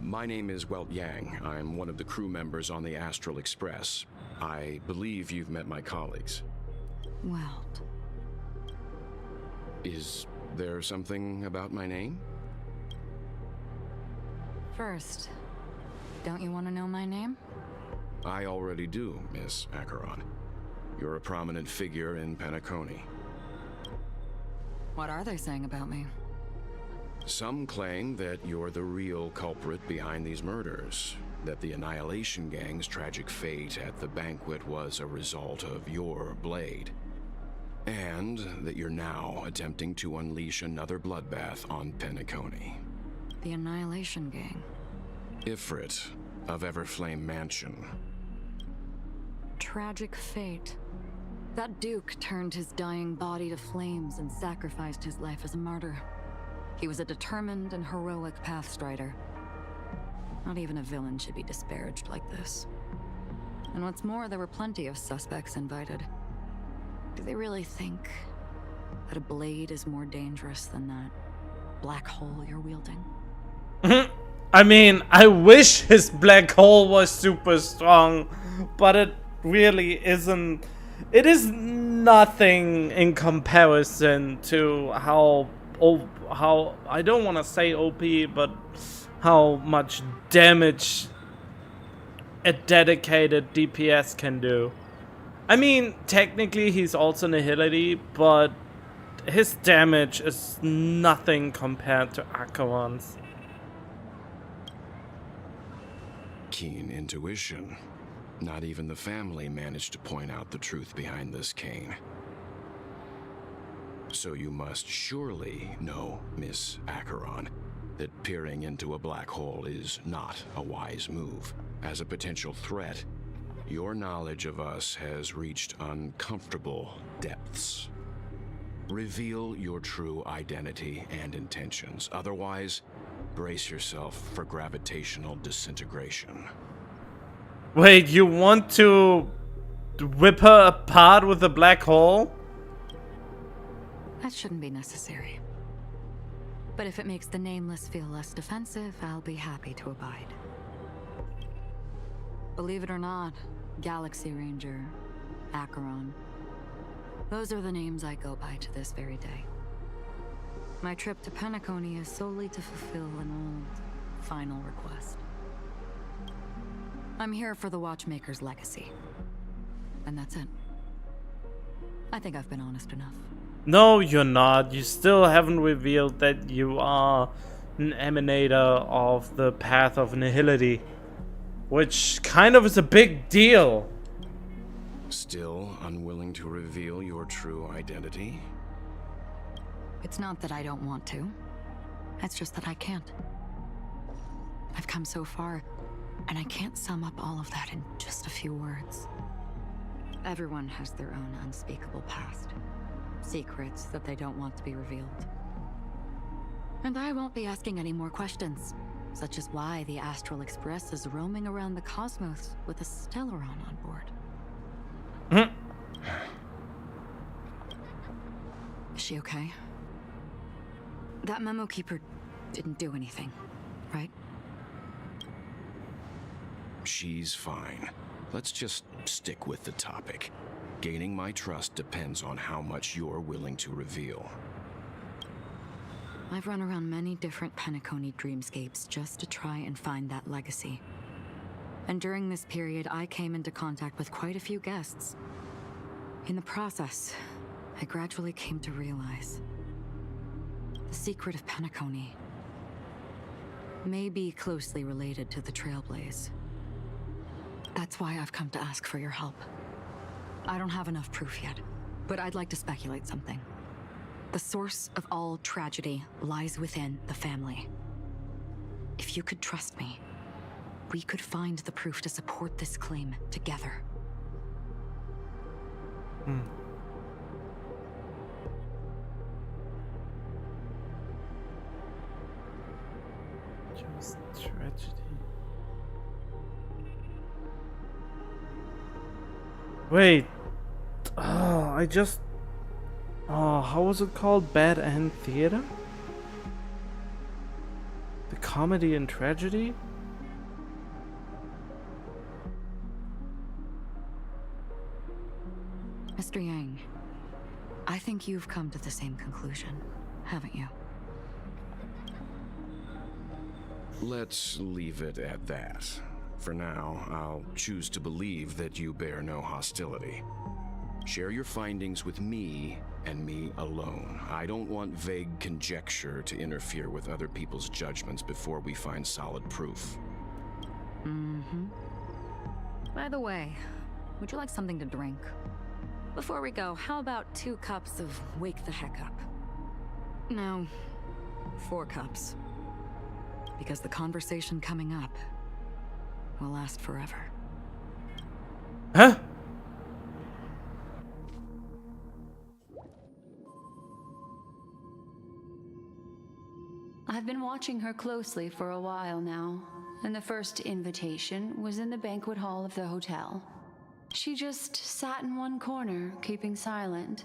[SPEAKER 8] My name is Welt Yang. I'm one of the crew members on the Astral Express. I believe you've met my colleagues.
[SPEAKER 5] Welt.
[SPEAKER 8] Is there something about my name?
[SPEAKER 5] First, don't you want to know my name?
[SPEAKER 8] I already do, Miss Acheron. You're a prominent figure in Penacony.
[SPEAKER 5] What are they saying about me?
[SPEAKER 8] Some claim that you're the real culprit behind these murders, that the Annihilation Gang's tragic fate at the banquet was a result of your blade, and that you're now attempting to unleash another bloodbath on Penacony.
[SPEAKER 5] The Annihilation Gang.
[SPEAKER 8] Ifrit of Everflame Mansion.
[SPEAKER 5] Tragic fate. That Duke turned his dying body to flames and sacrificed his life as a martyr. He was a determined and heroic pathstrider. Not even a villain should be disparaged like this. And what's more, there were plenty of suspects invited. Do they really think that a blade is more dangerous than that black hole you're wielding?
[SPEAKER 1] I mean, I wish his black hole was super strong, but it really isn't. It is nothing in comparison to how I don't want to say OP, but how much damage a dedicated DPS can do. I mean, technically he's also Nihility, but his damage is nothing compared to Acheron's.
[SPEAKER 8] Keen intuition. Not even the family managed to point out the truth behind this cane. So you must surely know, Miss Acheron, that peering into a black hole is not a wise move. As a potential threat, your knowledge of us has reached uncomfortable depths. Reveal your true identity and intentions. Otherwise, brace yourself for gravitational disintegration.
[SPEAKER 1] Wait, you want to whip her apart with a black hole?
[SPEAKER 5] That shouldn't be necessary. But if it makes the Nameless feel less defensive, I'll be happy to abide. Believe it or not, Galaxy Ranger, Acheron, those are the names I go by to this very day. My trip to Penacony is solely to fulfill an old, final request. I'm here for the Watchmaker's legacy. And that's it. I think I've been honest enough.
[SPEAKER 1] No, you're not. You still haven't revealed that you are an emanator of the path of nihility, which kind of is a big deal.
[SPEAKER 8] Still unwilling to reveal your true identity?
[SPEAKER 5] It's not that I don't want to. It's just that I can't. I've come so far, and I can't sum up all of that in just a few words. Everyone has their own unspeakable past. Secrets that they don't want to be revealed. And I won't be asking any more questions, such as why the Astral Express is roaming around the cosmos with a Stellaron on board. Is she okay? That memo keeper didn't do anything, right?
[SPEAKER 8] She's fine. Let's just stick with the topic. Gaining my trust depends on how much you're willing to reveal.
[SPEAKER 5] I've run around many different Penacony dreamscapes just to try and find that legacy. And during this period, I came into contact with quite a few guests. In the process, I gradually came to realize the secret of Penacony may be closely related to the Trailblaze. That's why I've come to ask for your help. I don't have enough proof yet, but I'd like to speculate something. The source of all tragedy lies within the family. If you could trust me, we could find the proof to support this claim together.
[SPEAKER 1] Just tragedy. Wait. How was it called? Bad End Theater? The comedy and tragedy?
[SPEAKER 5] Mr. Yang, I think you've come to the same conclusion, haven't you?
[SPEAKER 8] Let's leave it at that. For now, I'll choose to believe that you bear no hostility. Share your findings with me and me alone. I don't want vague conjecture to interfere with other people's judgments before we find solid proof.
[SPEAKER 5] By the way, would you like something to drink? Before we go, how about 2 cups of Wake the Heck Up? No, 4 cups. Because the conversation coming up will last forever.
[SPEAKER 1] Huh?
[SPEAKER 3] I've been watching her closely for a while now, and the first invitation was in the banquet hall of the hotel. She just sat in one corner, keeping silent,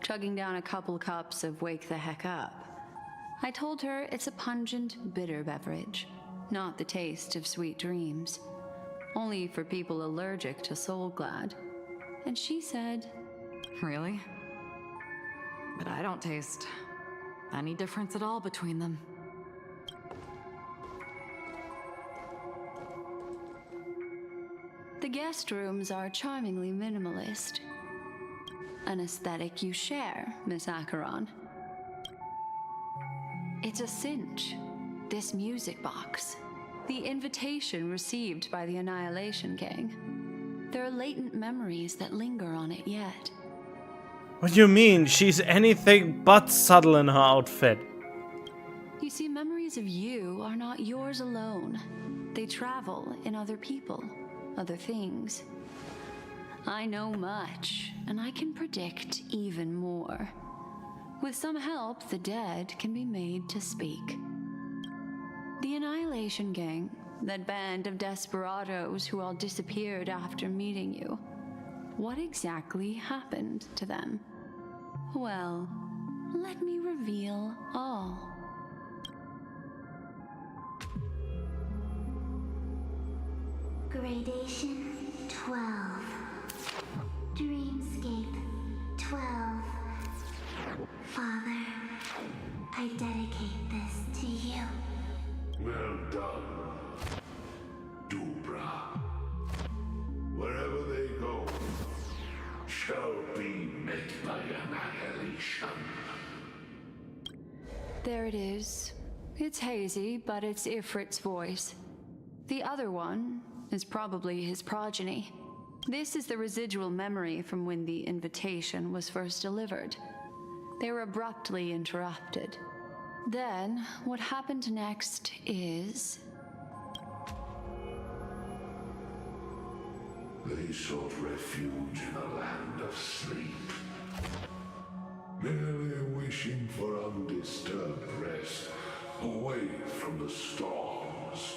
[SPEAKER 3] chugging down a couple cups of Wake the Heck Up. I told her it's a pungent, bitter beverage, not the taste of sweet dreams, only for people allergic to Soul Glad. And she said,
[SPEAKER 5] Really? But I don't taste any difference at all between them.
[SPEAKER 3] the guest rooms are charmingly minimalist. An aesthetic you share, Miss Acheron. It's a cinch, this music box. The invitation received by the Annihilation Gang. There are latent memories that linger on it yet.
[SPEAKER 1] What do you mean? She's anything but subtle in her outfit.
[SPEAKER 3] You see, memories of you are not yours alone. They travel in other people, other things. I know much, and I can predict even more. With some help, the dead can be made to speak. The Annihilation Gang, that band of desperados who all disappeared after meeting you. What exactly happened to them? Well, let me reveal all.
[SPEAKER 7] Gradation 12. Dreamscape 12. Father, I dedicate this to you.
[SPEAKER 6] Well done, Dubra. Wherever they go, shall be met by annihilation.
[SPEAKER 3] There it is. It's hazy, but it's Ifrit's voice. The other one is probably his progeny. This is the residual memory from when the invitation was first delivered. They were abruptly interrupted. Then, what happened next is...
[SPEAKER 6] They sought refuge in a land of sleep, merely wishing for undisturbed rest away from the storms.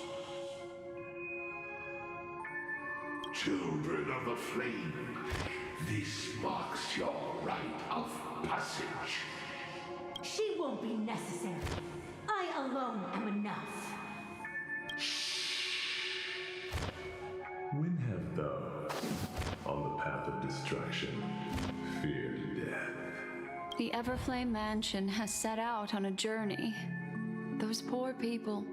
[SPEAKER 6] Children of the Flame, this marks your rite of passage.
[SPEAKER 9] She won't be necessary. I alone am enough.
[SPEAKER 10] When have those on the path of destruction feared death?
[SPEAKER 3] The Everflame Mansion has set out on a journey. Those poor people,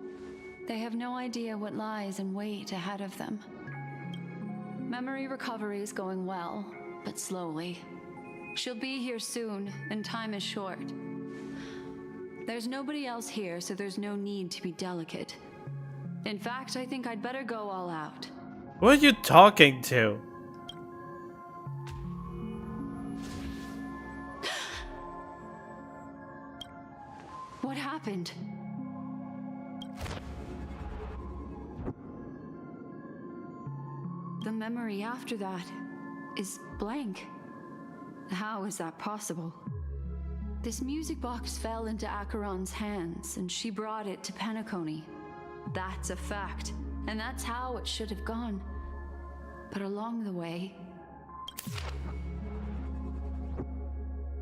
[SPEAKER 3] they have no idea what lies in wait ahead of them. Memory recovery is going well, but slowly. She'll be here soon, and time is short. There's nobody else here, so there's no need to be delicate. In fact, I think I'd better go all out.
[SPEAKER 1] Who are you talking to?
[SPEAKER 3] What happened? The memory after that is blank. How is that possible? This music box fell into Acheron's hands, and she brought it to Penacony. That's a fact, and that's how it should have gone. But along the way,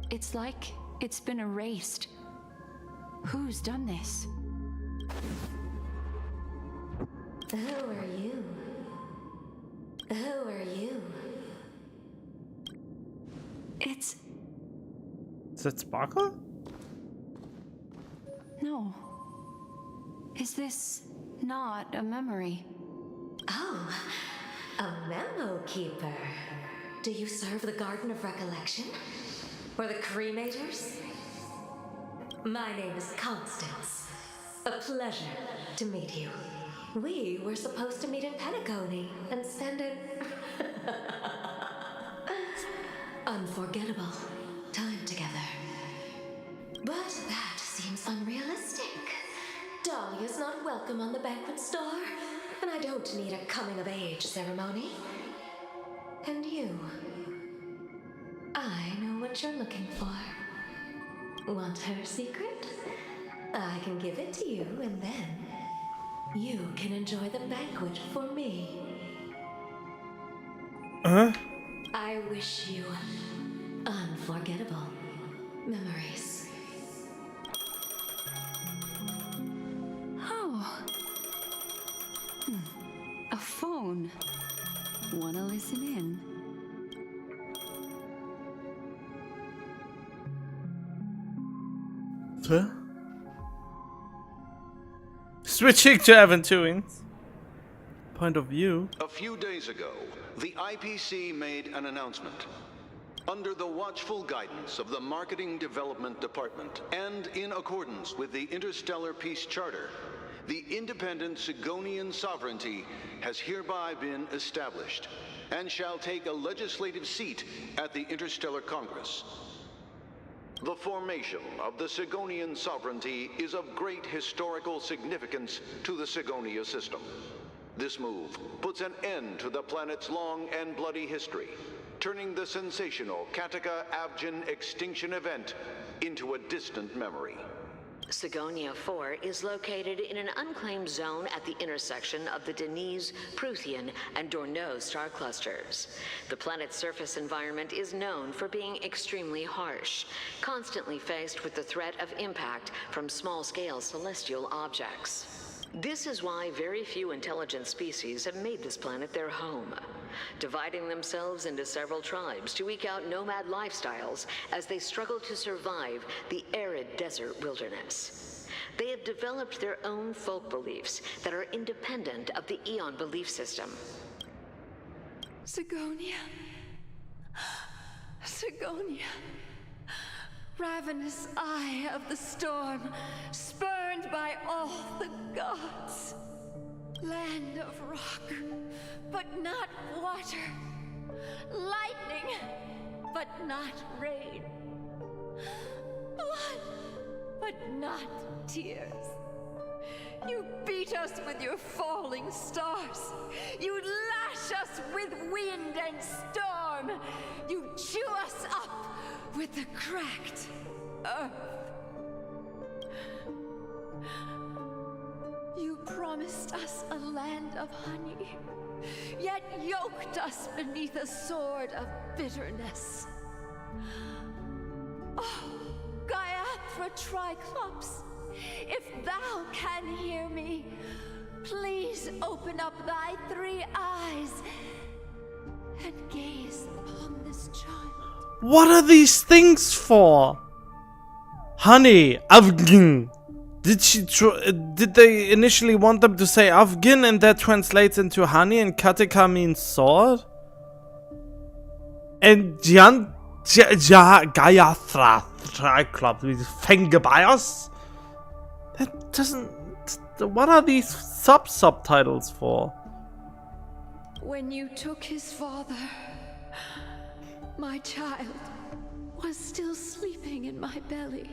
[SPEAKER 3] it's like it's been erased. Who's done this?
[SPEAKER 9] Who are you? Who are you?
[SPEAKER 3] It's...
[SPEAKER 1] Is it Sparkle?
[SPEAKER 3] No. Is this not a memory?
[SPEAKER 9] Oh, a memo keeper. Do you serve the Garden of Recollection? Or the Cremators? My name is Constance. A pleasure to meet you. We were supposed to meet in Penacony and spend an unforgettable time together. But that seems unrealistic. Dahlia's not welcome on the banquet star, and I don't need a coming-of-age ceremony. And you, I know what you're looking for. Want her secret? I can give it to you, and then you can enjoy the banquet for me.
[SPEAKER 1] Huh?
[SPEAKER 9] I wish you unforgettable memories.
[SPEAKER 3] Oh. A phone. Wanna listen in?
[SPEAKER 1] Huh? Switching to Aventurines. Point of view.
[SPEAKER 11] A few days ago, the IPC made an announcement. Under the watchful guidance of the Marketing Development Department, and in accordance with the Interstellar Peace Charter, the independent Sigonian sovereignty has hereby been established, and shall take a legislative seat at the Interstellar Congress. The formation of the Sigonian sovereignty is of great historical significance to the Sigonia system. This move puts an end to the planet's long and bloody history, turning the sensational Kataka-Abjin extinction event into a distant memory.
[SPEAKER 12] Sigonia 4 is located in an unclaimed zone at the intersection of the Denise, Prothean, and Dorneau star clusters. The planet's surface environment is known for being extremely harsh, constantly faced with the threat of impact from small-scale celestial objects. This is why very few intelligent species have made this planet their home, dividing themselves into several tribes to eke out nomad lifestyles as they struggle to survive the arid desert wilderness. They have developed their own folk beliefs that are independent of the Eon belief system.
[SPEAKER 3] Sigonia. Sigonia. Ravenous eye of the storm, spurned by all the gods. Land of rock, but not water. Lightning, but not rain. Blood, but not tears. You beat us with your falling stars. You lash us with wind and storm. You chew us up with the cracked earth. You promised us a land of honey, yet yoked us beneath a sword of bitterness. Oh, Gaiathra Triclops, if thou can hear me, please open up thy 3 eyes and gaze upon this child.
[SPEAKER 1] What are these things for? Honey, Avgin. Did they initially want them to say Avgin and that translates into honey and Katika means sword? And Gaiathra Triclops with Fengebios? That doesn't... What are these subtitles for?
[SPEAKER 3] When you took his father, my child was still sleeping in my belly.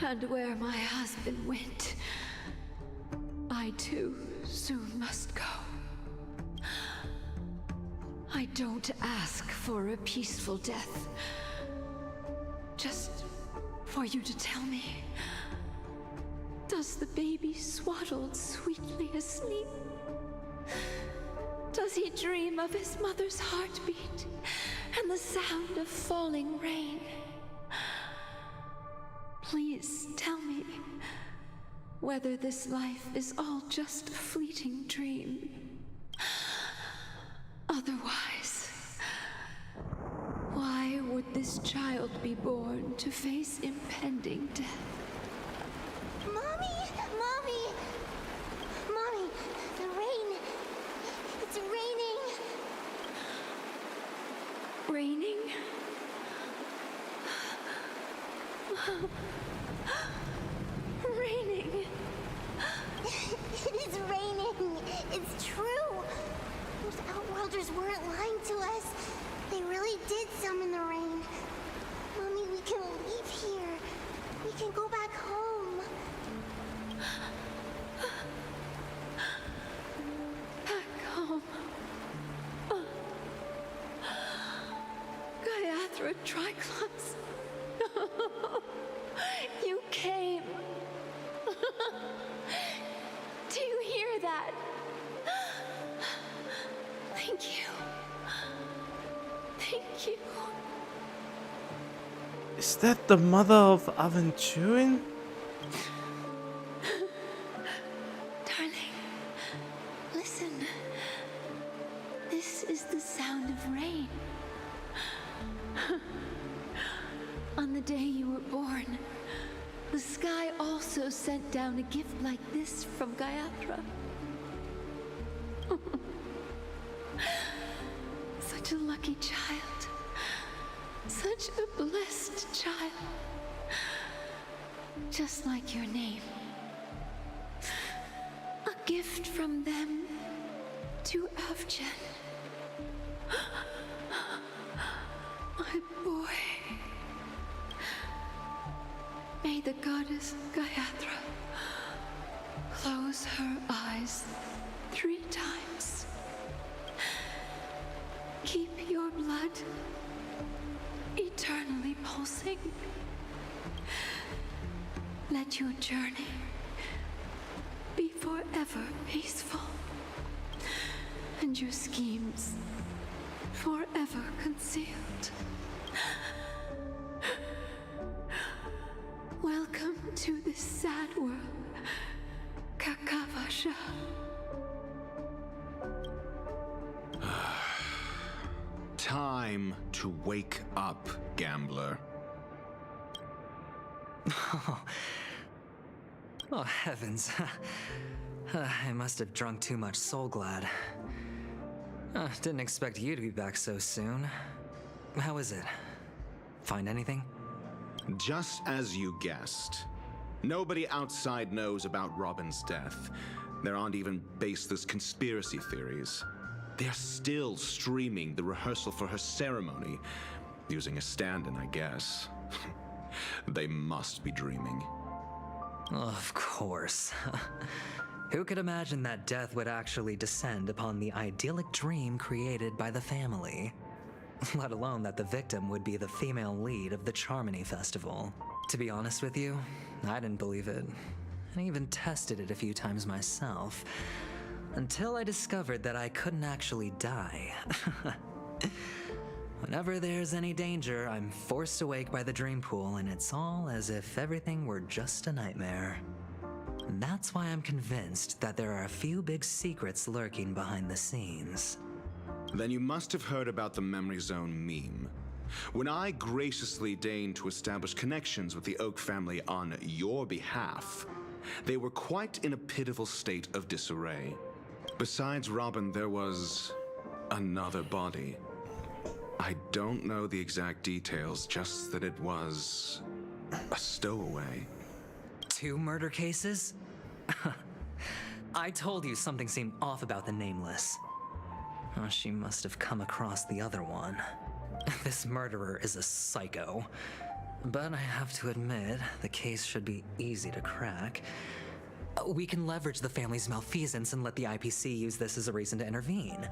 [SPEAKER 3] And where my husband went, I too soon must go. I don't ask for a peaceful death. Just for you to tell me, does the baby swaddled sweetly asleep? Does he dream of his mother's heartbeat and the sound of falling rain? Please tell me whether this life is all just a fleeting dream. Otherwise, why would this child be born to face impending death?
[SPEAKER 7] Mommy! Mommy! Mommy! The rain! It's raining!
[SPEAKER 3] Raining? Raining!
[SPEAKER 7] It is raining! It's true! Those Outworlders weren't lying to us. They really did summon the rain. Mommy, we can leave here. We can go back home.
[SPEAKER 3] Back home. Gaiathra Triclops. You came.
[SPEAKER 4] you.
[SPEAKER 1] Is that the mother of Aventurin?
[SPEAKER 4] Darling, listen. This is the sound of rain. On the day you were born, the sky also sent down a gift like this from Gayatra. Such a lucky child. Such a blessed child. Just like your name. A gift from them to Avjen. My boy. May the goddess Gayatra close her eyes 3 times. Keep your blood eternally pulsing. Let your journey be forever peaceful, and your schemes forever concealed. Welcome to this sad world, Kakavasha.
[SPEAKER 8] Time to wake up, gambler.
[SPEAKER 2] Oh, heavens. I must have drunk too much Soul Glad. Didn't expect you to be back so soon. How is it? Find anything?
[SPEAKER 8] Just as you guessed. Nobody outside knows about Robin's death. There aren't even baseless conspiracy theories. They're still streaming the rehearsal for her ceremony, using a stand-in, I guess. They must be dreaming.
[SPEAKER 2] Of course. Who could imagine that death would actually descend upon the idyllic dream created by the family? Let alone that the victim would be the female lead of the Charmony Festival. To be honest with you, I didn't believe it. I even tested it a few times myself, until I discovered that I couldn't actually die. Whenever there's any danger, I'm forced awake by the dream pool, and it's all as if everything were just a nightmare. And that's why I'm convinced that there are a few big secrets lurking behind the scenes.
[SPEAKER 8] Then you must have heard about the Memory Zone meme. When I graciously deigned to establish connections with the Oak family on your behalf, they were quite in a pitiful state of disarray. Besides Robin, there was another body. I don't know the exact details, just that it was a stowaway.
[SPEAKER 2] 2 murder cases? I told you something seemed off about the Nameless. Oh, she must have come across the other one. This murderer is a psycho. But I have to admit, the case should be easy to crack. We can leverage the family's malfeasance and let the IPC use this as a reason to intervene.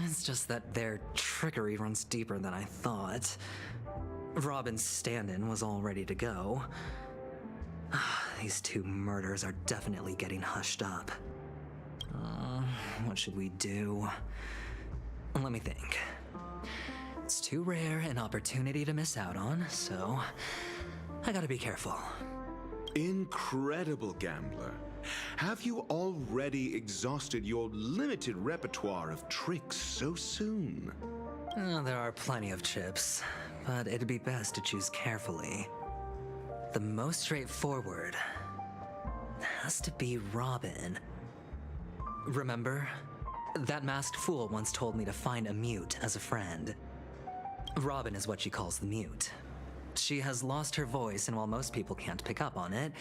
[SPEAKER 2] It's just that their trickery runs deeper than I thought. Robin's stand-in was all ready to go. These 2 murders are definitely getting hushed up. What should we do? Let me think. It's too rare an opportunity to miss out on, so I gotta be careful.
[SPEAKER 8] Incredible, gambler. Have you already exhausted your limited repertoire of tricks so soon?
[SPEAKER 2] There are plenty of chips, but it'd be best to choose carefully. The most straightforward has to be Robin. Remember? That masked fool once told me to find a mute as a friend. Robin is what she calls the mute. She has lost her voice, and while most people can't pick up on it,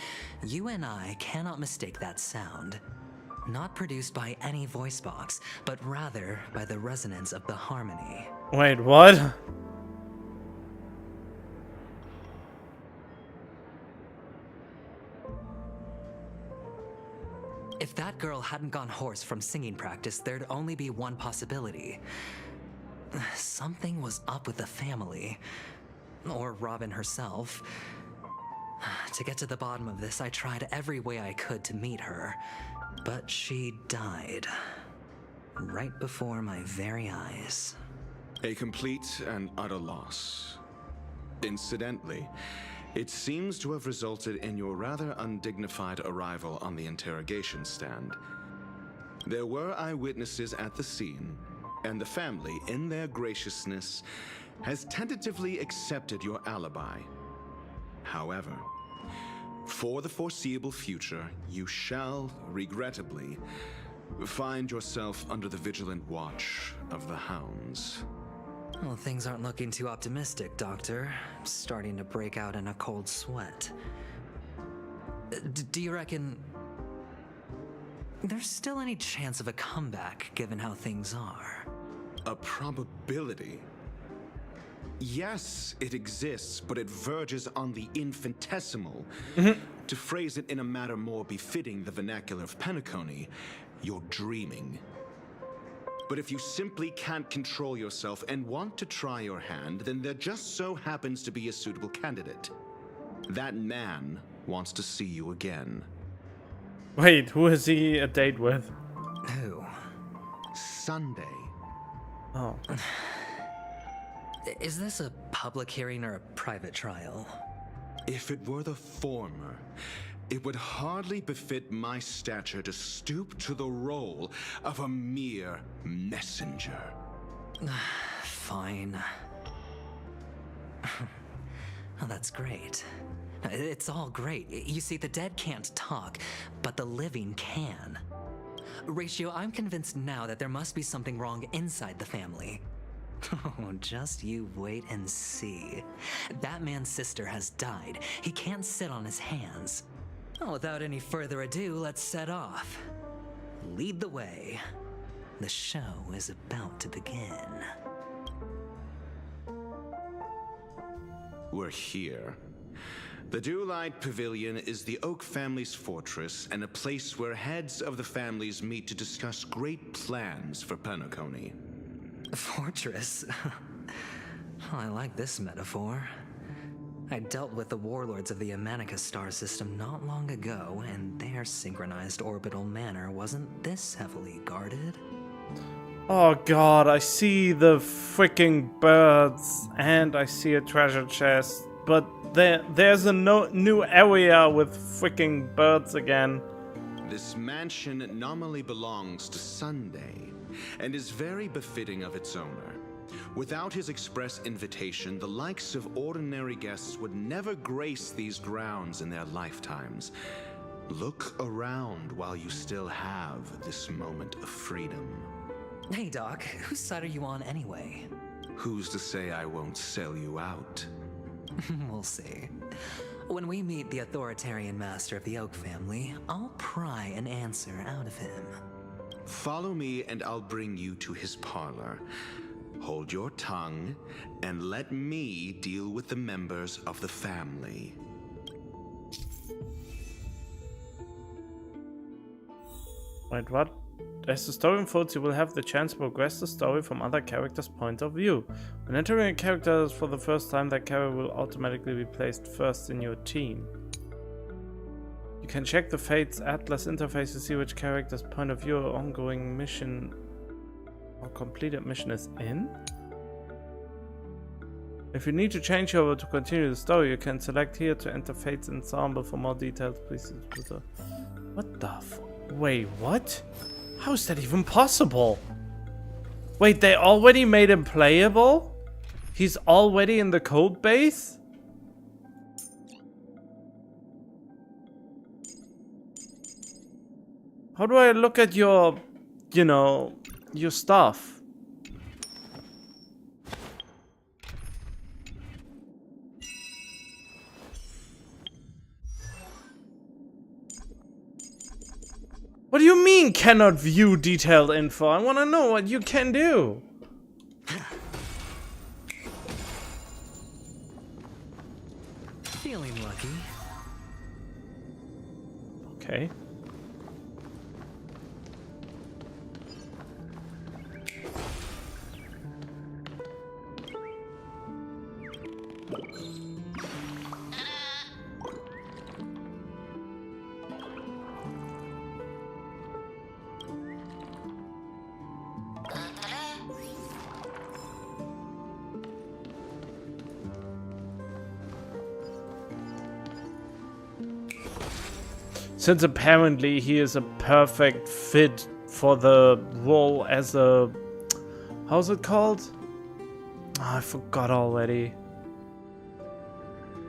[SPEAKER 2] you and I cannot mistake that sound. Not produced by any voice box, but rather by the resonance of the harmony.
[SPEAKER 1] Wait, what?
[SPEAKER 2] If that girl hadn't gone hoarse from singing practice, there'd only be one possibility. Something was up with the family. Or Robin herself. To get to the bottom of this, I tried every way I could to meet her. But she died. Right before my very eyes.
[SPEAKER 8] A complete and utter loss. Incidentally, it seems to have resulted in your rather undignified arrival on the interrogation stand. There were eyewitnesses at the scene, and the family, in their graciousness, has tentatively accepted your alibi. However, for the foreseeable future, you shall, regrettably, find yourself under the vigilant watch of the hounds.
[SPEAKER 2] Well, things aren't looking too optimistic, Doctor. I'm starting to break out in a cold sweat. Do you reckon there's still any chance of a comeback, given how things are?
[SPEAKER 8] A probability? Yes, it exists, but it verges on the infinitesimal. To phrase it in a manner more befitting the vernacular of Penacony, you're dreaming. But if you simply can't control yourself and want to try your hand, then there just so happens to be a suitable candidate. That man wants to see you again.
[SPEAKER 1] Wait, who is he a date with?
[SPEAKER 2] Who?
[SPEAKER 8] Sunday.
[SPEAKER 1] Oh.
[SPEAKER 2] Is this a public hearing or a private trial?
[SPEAKER 8] If it were the former, it would hardly befit my stature to stoop to the role of a mere messenger.
[SPEAKER 2] Fine. Oh, that's great. It's all great. You see, the dead can't talk, but the living can. Ratio, I'm convinced now that there must be something wrong inside the family. Oh, just you wait and see. That man's sister has died. He can't sit on his hands. Oh, without any further ado, let's set off. Lead the way. The show is about to begin.
[SPEAKER 8] We're here. The Dewlight Pavilion is the Oak family's fortress and a place where heads of the families meet to discuss great plans for Penacony.
[SPEAKER 2] Fortress? I like this metaphor. I dealt with the warlords of the Amanica star system not long ago, and their synchronized orbital manor wasn't this heavily guarded.
[SPEAKER 1] Oh god, I see the freaking birds and I see a treasure chest, but there's a new area with freaking birds again.
[SPEAKER 8] This mansion nominally belongs to Sunday and is very befitting of its owner. Without his express invitation, the likes of ordinary guests would never grace these grounds in their lifetimes. Look around while you still have this moment of freedom.
[SPEAKER 2] Hey, Doc, whose side are you on anyway?
[SPEAKER 8] Who's to say I won't sell you out?
[SPEAKER 2] We'll see. When we meet the authoritarian master of the Oak family, I'll pry an answer out of him.
[SPEAKER 8] Follow me and I'll bring you to his parlor. Hold your tongue and let me deal with the members of the family.
[SPEAKER 1] Wait, what? As the story unfolds, you will have the chance to progress the story from other characters' point of view. When entering a character for the first time, that character will automatically be placed first in your team. You can check the Fates Atlas interface to see which character's point of view or ongoing mission or completed mission is in. If you need to change over to continue the story, you can select here to enter Fates Ensemble. For more details, please use the... What the f... Wait, what? How is that even possible? Wait, they already made him playable? He's already in the code base? How do I look at your, you know, your stuff? What do you mean cannot view detailed info? I want to know what you can do.
[SPEAKER 2] Feeling lucky.
[SPEAKER 1] Okay. Since apparently he is a perfect fit for the role as a... how's it called? Oh, I forgot already.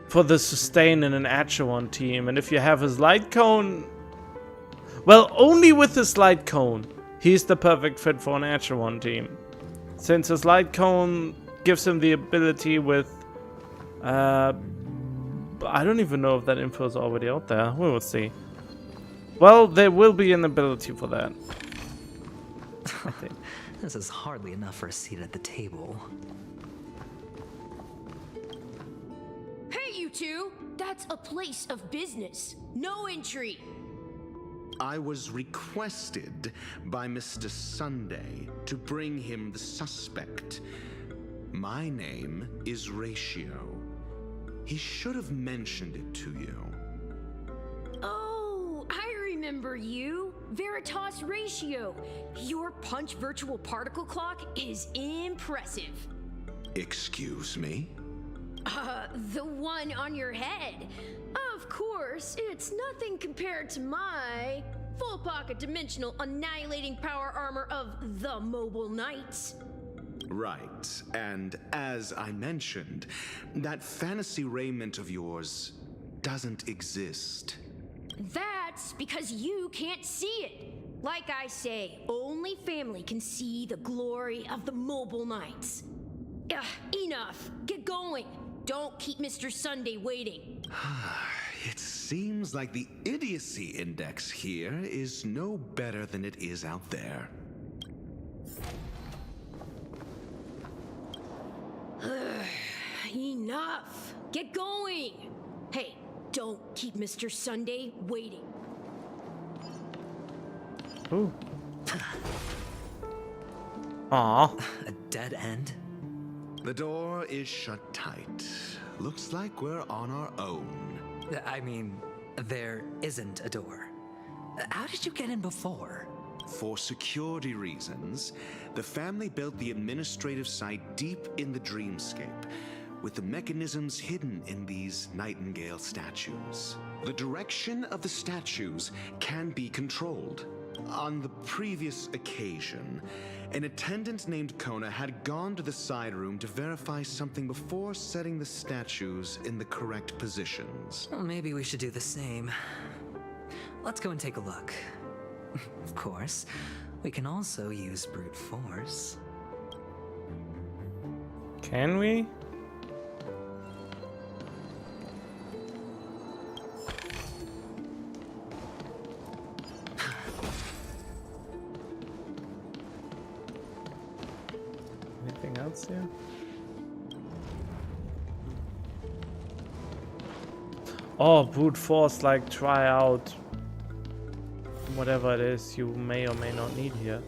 [SPEAKER 1] For the sustain in an Acheron team. And if you have his light cone... well, only with his light cone, he's the perfect fit for an Acheron team. Since his light cone gives him the ability with... I don't even know if that info is already out there. We will see. Well, there will be an ability for that. I think.
[SPEAKER 2] This is hardly enough for a seat at the table.
[SPEAKER 13] Hey, you two! That's a place of business. No entry.
[SPEAKER 14] I was requested by Mr. Sunday to bring him the suspect. My name is Ratio. He should have mentioned it to you.
[SPEAKER 13] Oh, I remember you. Veritas Ratio. Your punch virtual particle clock is impressive.
[SPEAKER 14] Excuse me?
[SPEAKER 13] The one on your head. Of course, it's nothing compared to my full pocket dimensional annihilating power armor of the Mobile Knights.
[SPEAKER 14] Right, and as I mentioned, that fantasy raiment of yours doesn't exist.
[SPEAKER 13] That's because you can't see it. Like I say, only family can see the glory of the Mobile Knights. Ugh, enough. Get going. Don't keep Mr. Sunday waiting.
[SPEAKER 14] It seems like the idiocy index here is no better than it is out there.
[SPEAKER 13] Enough. Get going. Hey, don't keep Mr. Sunday waiting.
[SPEAKER 1] Ooh. Aw.
[SPEAKER 2] A dead end?
[SPEAKER 14] The door is shut tight. Looks like we're on our own.
[SPEAKER 2] I mean, there isn't a door. How did you get in before?
[SPEAKER 14] For security reasons, the family built the administrative site deep in the dreamscape, with the mechanisms hidden in these nightingale statues. The direction of the statues can be controlled. On the previous occasion, an attendant named Kona had gone to the side room to verify something before setting the statues in the correct positions.
[SPEAKER 2] Well, maybe we should do the same. Let's go and take a look. Of course, we can also use brute force.
[SPEAKER 1] Can we? Anything else here? Oh, brute force, like try out whatever it is you may or may not need here.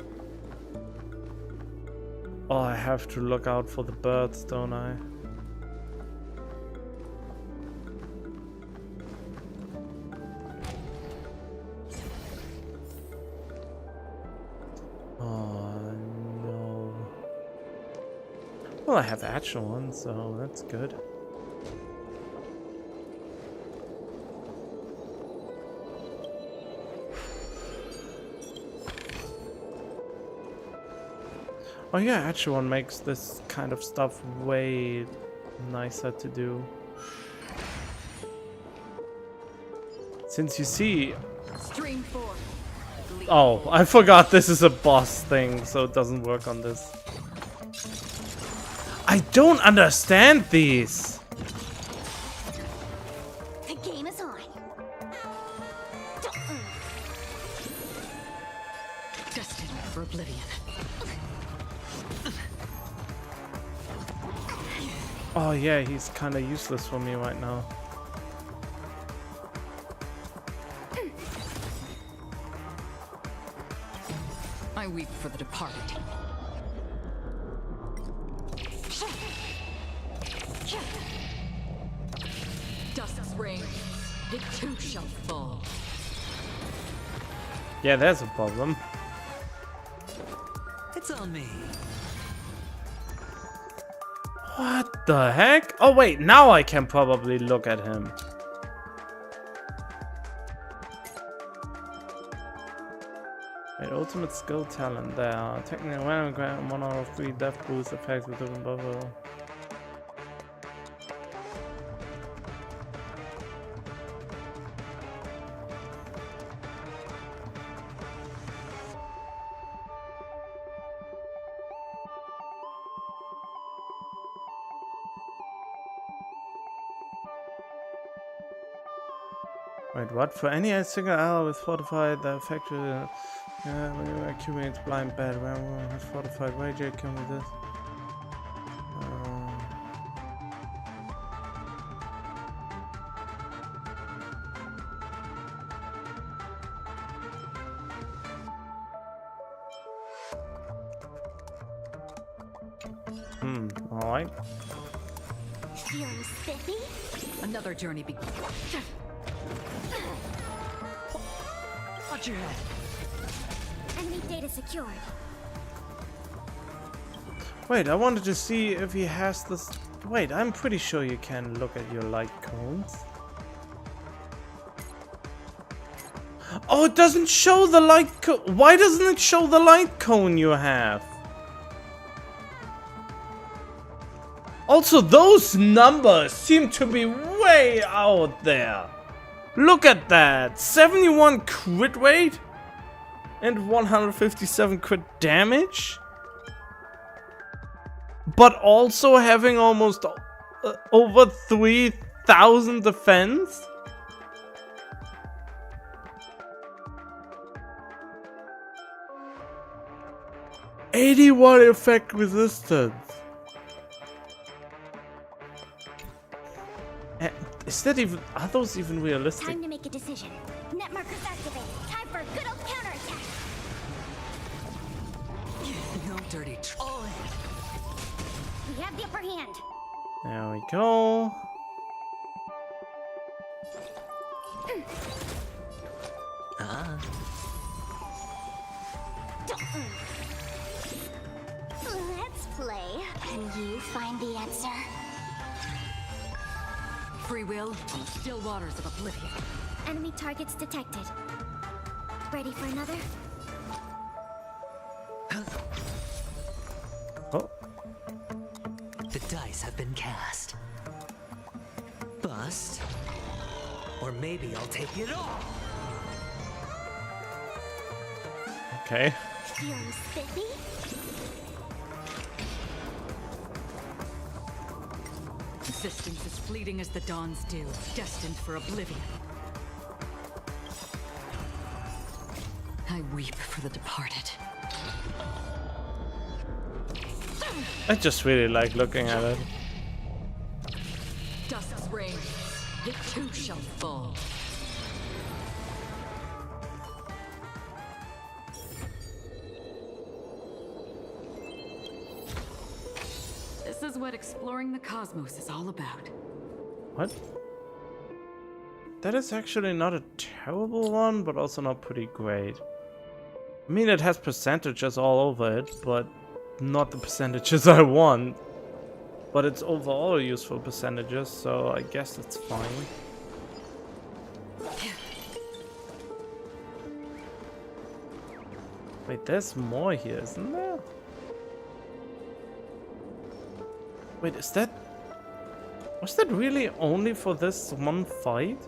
[SPEAKER 1] Oh, I have to look out for the birds, don't I? Oh, no. Well, I have actual ones, so that's good. Oh yeah, actual one makes this kind of stuff way nicer to do. Since you see...
[SPEAKER 13] Stream 4.
[SPEAKER 1] Oh, I forgot this is a boss thing, so it doesn't work on this. I don't understand these!
[SPEAKER 7] The game is on.
[SPEAKER 4] Destined for oblivion.
[SPEAKER 1] Oh yeah, he's kind of useless for me right now.
[SPEAKER 5] I weep for the departed. Dust's reign, it too shall fall.
[SPEAKER 1] Yeah, there's a problem.
[SPEAKER 2] It's on me.
[SPEAKER 1] What the heck? Oh wait, now I can probably look at him. ultimate skill talent there. Technically, when grant 1 out of 3 death boost effects with different bubble. Wait, what? For any single ally with fortified, the effect will when you accumulate blind bad. When has fortified wager come with this? Alright.
[SPEAKER 7] Feeling spiffy?
[SPEAKER 5] Another journey begins. Watch your head.
[SPEAKER 7] Enemy data secured.
[SPEAKER 1] Wait, I wanted to see if he has this. Wait, I'm pretty sure you can look at your light cones. Oh, it doesn't show the light cone. Why doesn't it show the light cone you have? Also, those numbers seem to be way out there. Look at that. 71 crit rate and 157 crit damage. But also having almost over 3,000 defense. '81 effect resistance. Is that even? Are those even realistic?
[SPEAKER 7] Time to make a decision. Net markers activated. Time for a good old counterattack.
[SPEAKER 2] No dirty.
[SPEAKER 7] We have the upper hand.
[SPEAKER 1] There we go.
[SPEAKER 7] Let's play. Can you find the answer?
[SPEAKER 5] Free will on the still waters of oblivion.
[SPEAKER 7] Enemy targets detected. Ready for another?
[SPEAKER 1] Oh.
[SPEAKER 2] The dice have been cast. Bust. Or maybe I'll take it all.
[SPEAKER 1] Okay.
[SPEAKER 7] Feeling spiffy?
[SPEAKER 5] Existence is fleeting as the dawn's dew, destined for oblivion. I weep for the departed.
[SPEAKER 1] I just really like looking at it.
[SPEAKER 5] Dusk's reign, it too shall fall. This is what exploring the cosmos is all about.
[SPEAKER 1] What? That is actually not a terrible one, but also not pretty great. I mean, it has percentages all over it, but not the percentages I want. But it's overall useful percentages, so I guess it's fine. Wait, there's more here, isn't there? Wait, is that... Was that really only for this one fight?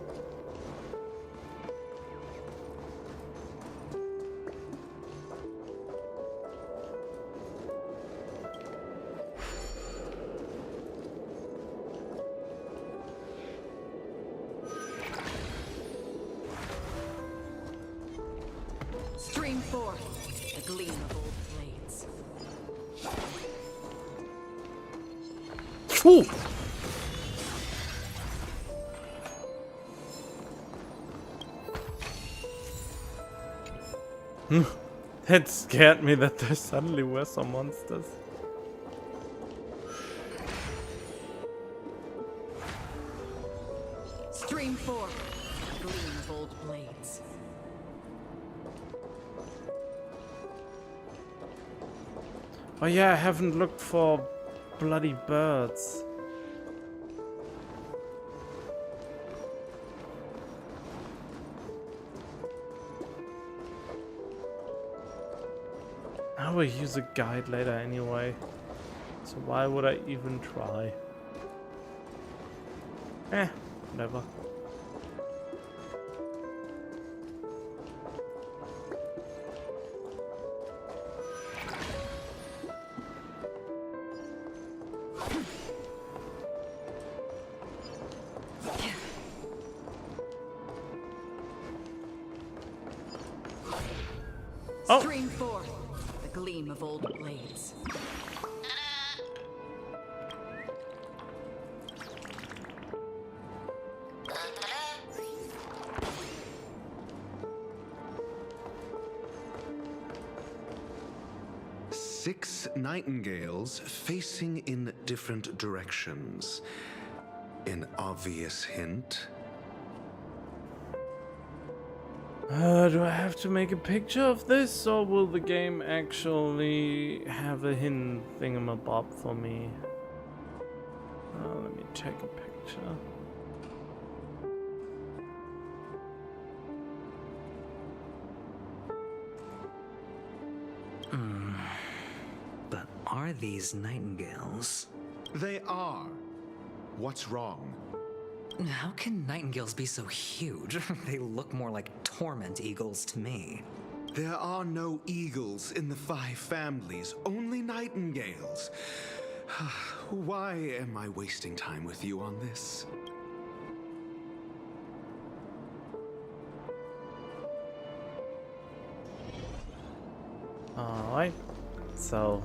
[SPEAKER 5] Stream forth, the gleam of old blades.
[SPEAKER 1] Ooh. That scared me that there suddenly were some monsters.
[SPEAKER 5] Stream forth, the gleam of old blades.
[SPEAKER 1] Oh yeah, I haven't looked for bloody birds. I will use a guide later anyway. So why would I even try? Whatever.
[SPEAKER 5] Stream forth the gleam of old blades.
[SPEAKER 14] Six nightingales facing in different directions. An obvious hint.
[SPEAKER 1] Do I have to make a picture of this, or will the game actually have a hidden thingamabob for me? Let me take a picture.
[SPEAKER 2] But are these nightingales?
[SPEAKER 14] They are. What's wrong?
[SPEAKER 2] How can nightingales be so huge? They look more like torment eagles to me.
[SPEAKER 14] There are no eagles in the 5 families, only nightingales. Why am I wasting time with you on this?
[SPEAKER 1] Alright. So.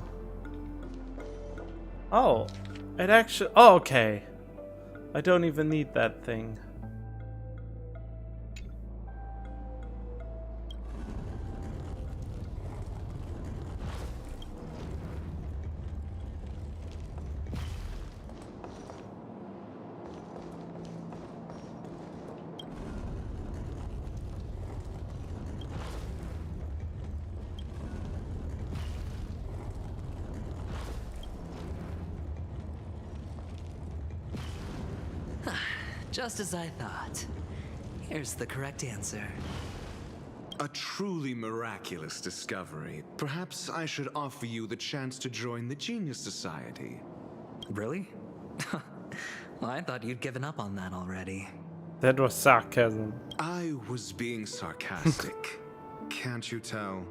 [SPEAKER 1] Oh. It actually. Oh, okay. I don't even need that thing.
[SPEAKER 2] Just as I thought. Here's the correct answer.
[SPEAKER 14] A truly miraculous discovery. Perhaps I should offer you the chance to join the Genius Society.
[SPEAKER 2] Really? Well, I thought you'd given up on that already.
[SPEAKER 1] That was sarcasm.
[SPEAKER 14] I was being sarcastic. Can't you tell?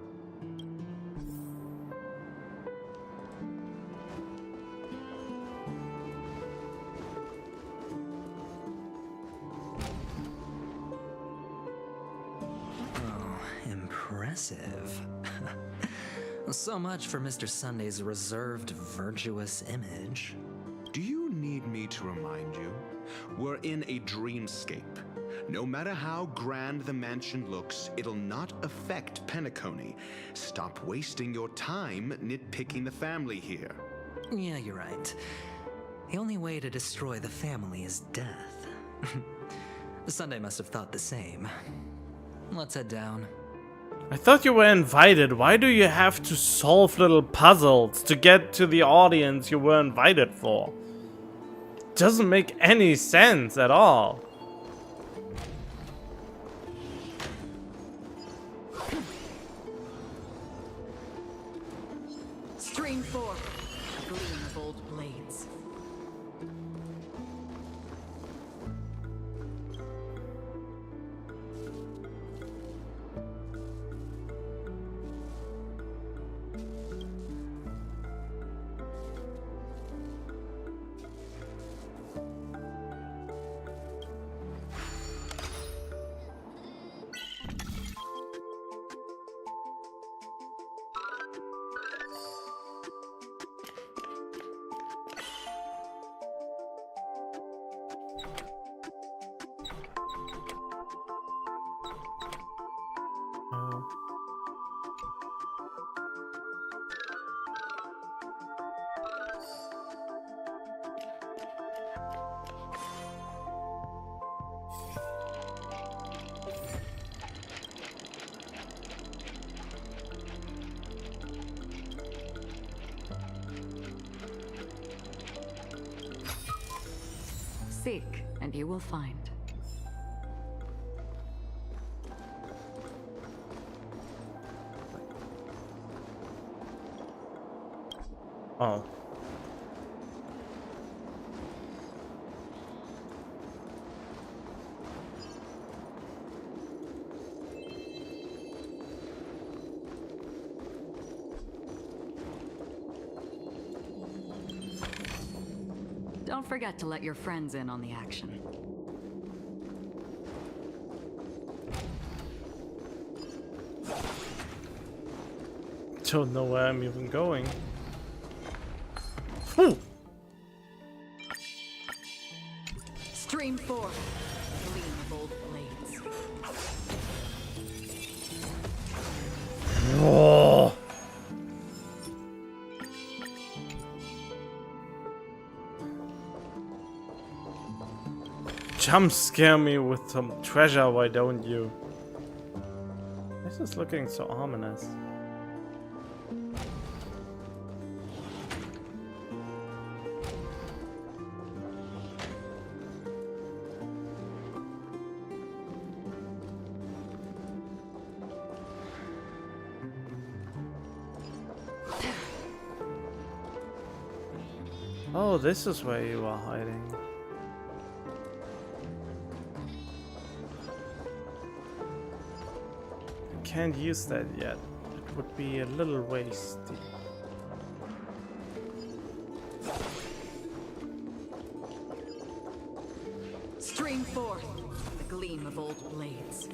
[SPEAKER 2] Impressive. So much for Mr. Sunday's reserved, virtuous image.
[SPEAKER 14] Do you need me to remind you? We're in a dreamscape. No matter how grand the mansion looks, it'll not affect Penacony. Stop wasting your time nitpicking the family here.
[SPEAKER 2] Yeah, you're right. The only way to destroy the family is death. Sunday must have thought the same. Let's head down.
[SPEAKER 1] I thought you were invited. Why do you have to solve little puzzles to get to the audience you were invited for? Doesn't make any sense at all.
[SPEAKER 5] Stream forth the gleam of old blades. Seek, and you will find.
[SPEAKER 1] Oh.
[SPEAKER 5] Don't forget to let your friends in on the action.
[SPEAKER 1] Don't know where I'm even going. Whew.
[SPEAKER 5] Stream 4. Gleam of old blades.
[SPEAKER 1] Oh. Jump scare me with some treasure, why don't you? This is looking so ominous. Oh, this is where you are hiding. Can't use that yet. It would be a little wasty.
[SPEAKER 5] Stream 4. The gleam of old blades.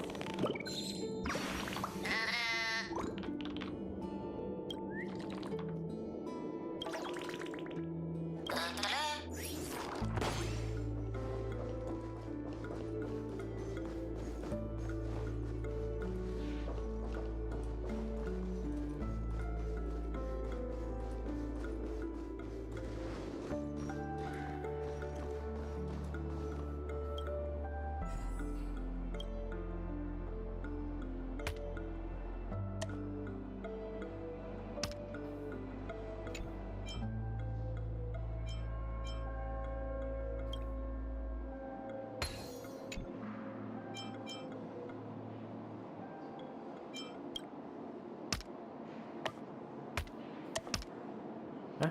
[SPEAKER 1] Huh?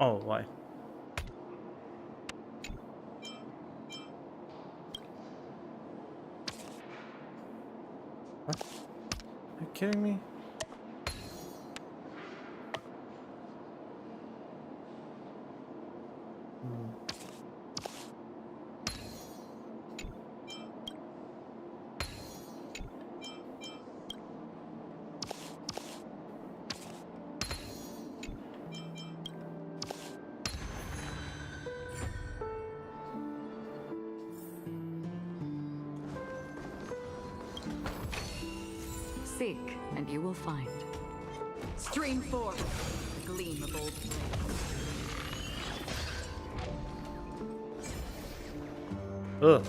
[SPEAKER 1] Oh, why? What? Are you kidding me?
[SPEAKER 5] Seek, and you will find. Stream 4. The gleam of old blades.
[SPEAKER 1] Ugh.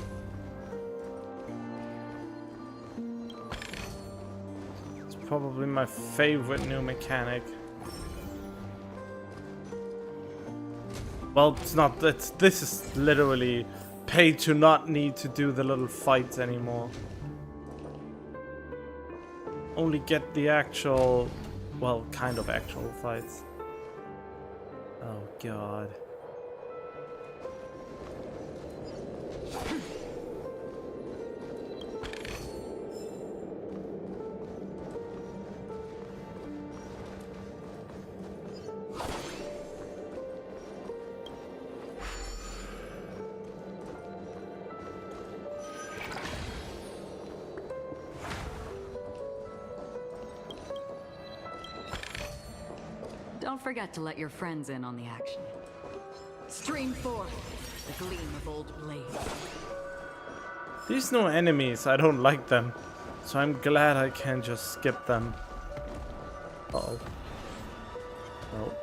[SPEAKER 1] It's probably my favorite new mechanic. Well, it's not. This is literally paid to not need to do the little fights anymore. Only get the actual, well, kind of actual fights. Oh god.
[SPEAKER 5] Don't forget to let your friends in on the action. Stream 4. The gleam of old blades.
[SPEAKER 1] These new enemies, I don't like them. So I'm glad I can just skip them. Uh-oh. No.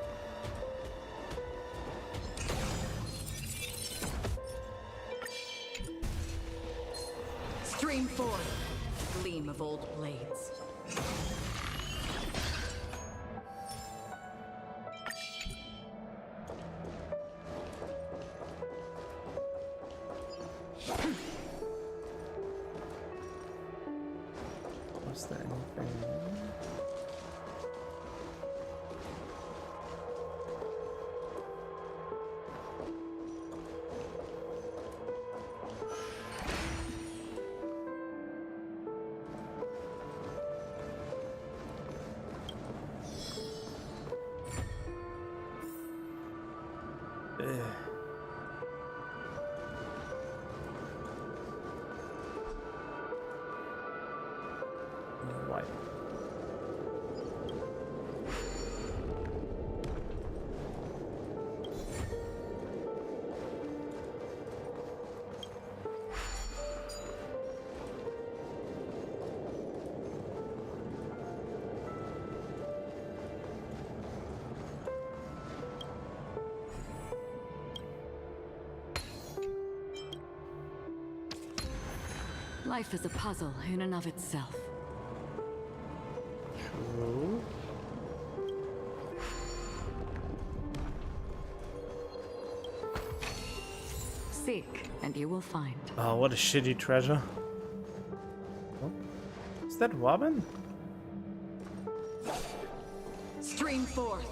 [SPEAKER 5] Stream 4. The gleam of old blades.
[SPEAKER 1] Was there anything?
[SPEAKER 5] Life is a puzzle in and of itself.
[SPEAKER 1] True.
[SPEAKER 5] Seek, and you will find.
[SPEAKER 1] Oh, what a shitty treasure. What? Is that Robin?
[SPEAKER 5] Stream forth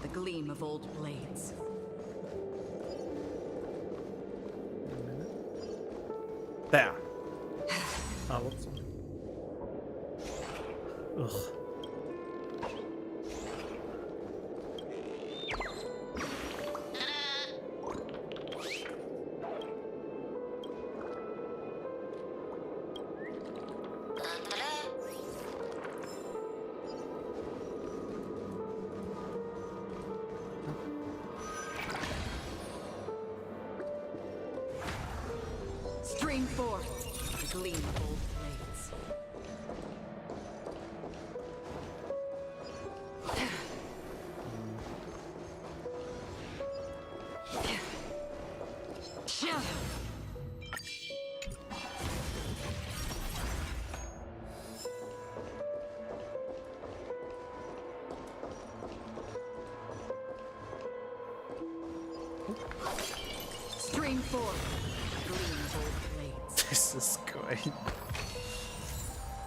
[SPEAKER 5] the gleam of old blades.
[SPEAKER 1] There. Oh, whoops. Ugh.
[SPEAKER 5] Stream forth the gleam of old blades. Stream forth the gleam of old blades.
[SPEAKER 1] This is great.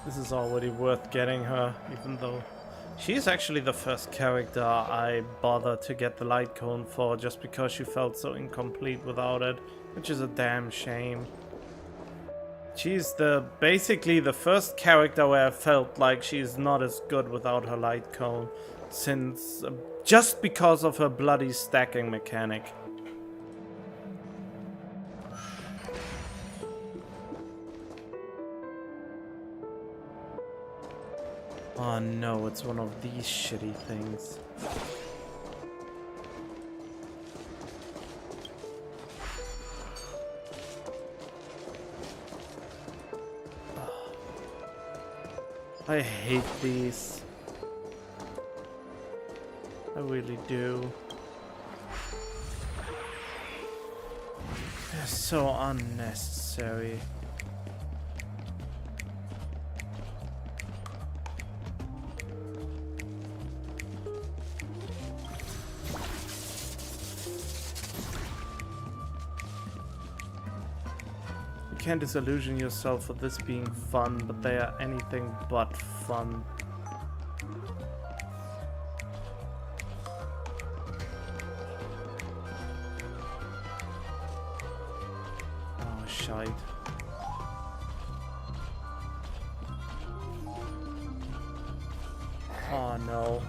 [SPEAKER 1] This is already worth getting her, even though she's actually the first character I bothered to get the light cone for, just because she felt so incomplete without it, which is a damn shame. She's basically the first character where I felt like she's not as good without her light cone, since just because of her bloody stacking mechanic. Oh no, it's one of these shitty things. Oh. I hate these. I really do. They're so unnecessary. You can't disillusion yourself with this being fun, but they are anything but fun. Oh, shite. Oh no.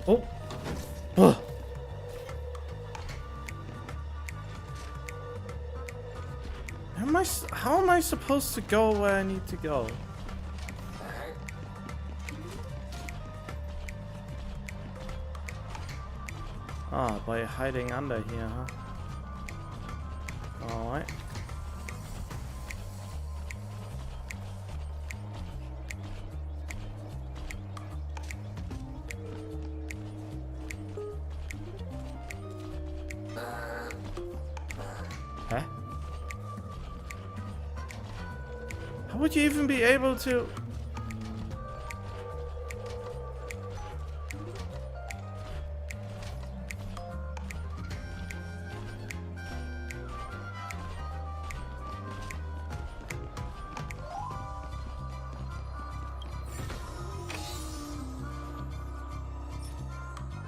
[SPEAKER 1] Oh! Ugh. How am I supposed to go where I need to go? Ah, by hiding under here, huh? Alright. Huh? How would you even be able to...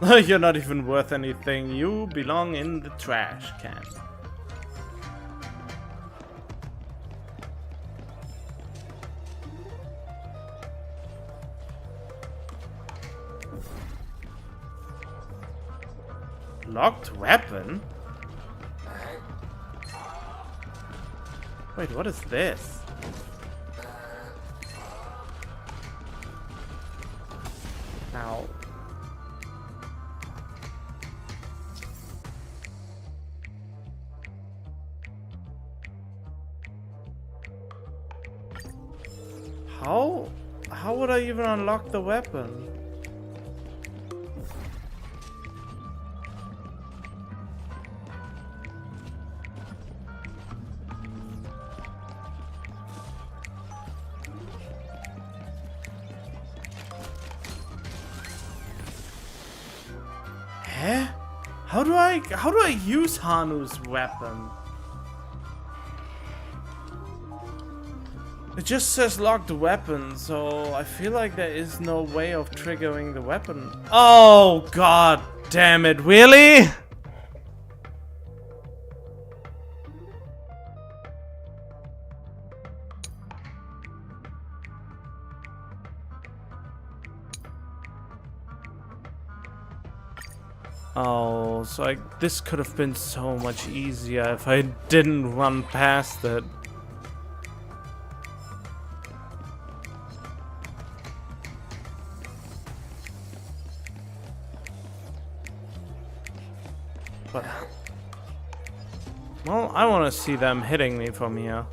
[SPEAKER 1] You're not even worth anything. You belong in the trash can. Locked weapon? Wait, what is this? Ow. How would I even unlock the weapon? Huh? How do I use Hanu's weapon? It just says locked weapon, so I feel like there is no way of triggering the weapon. Oh god damn it, really? Oh, so this could have been so much easier if I didn't run past it. But, well, I want to see them hitting me from here.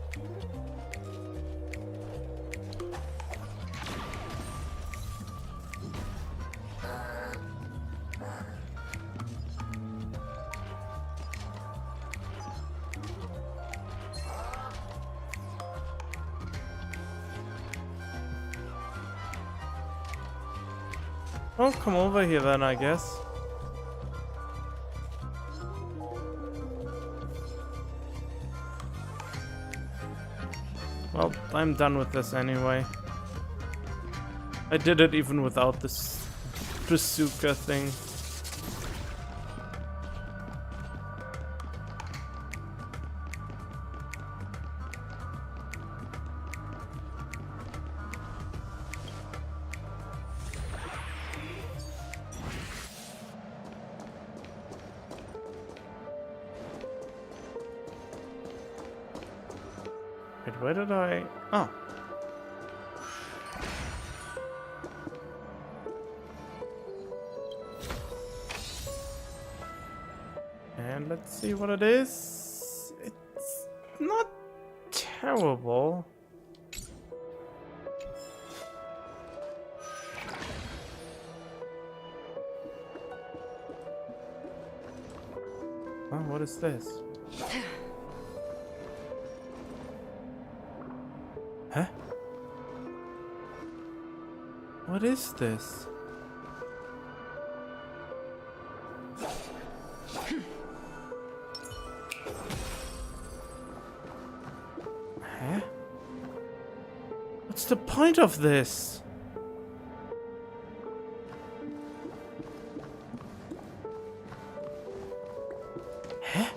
[SPEAKER 1] Well, come over here then, I guess. Well, I'm done with this anyway. I did it even without this bazooka thing. Wait, where did I... Oh. And let's see what it is. It's not terrible. Oh, what is this? Huh? What is this? Huh? What's the point of this? Huh?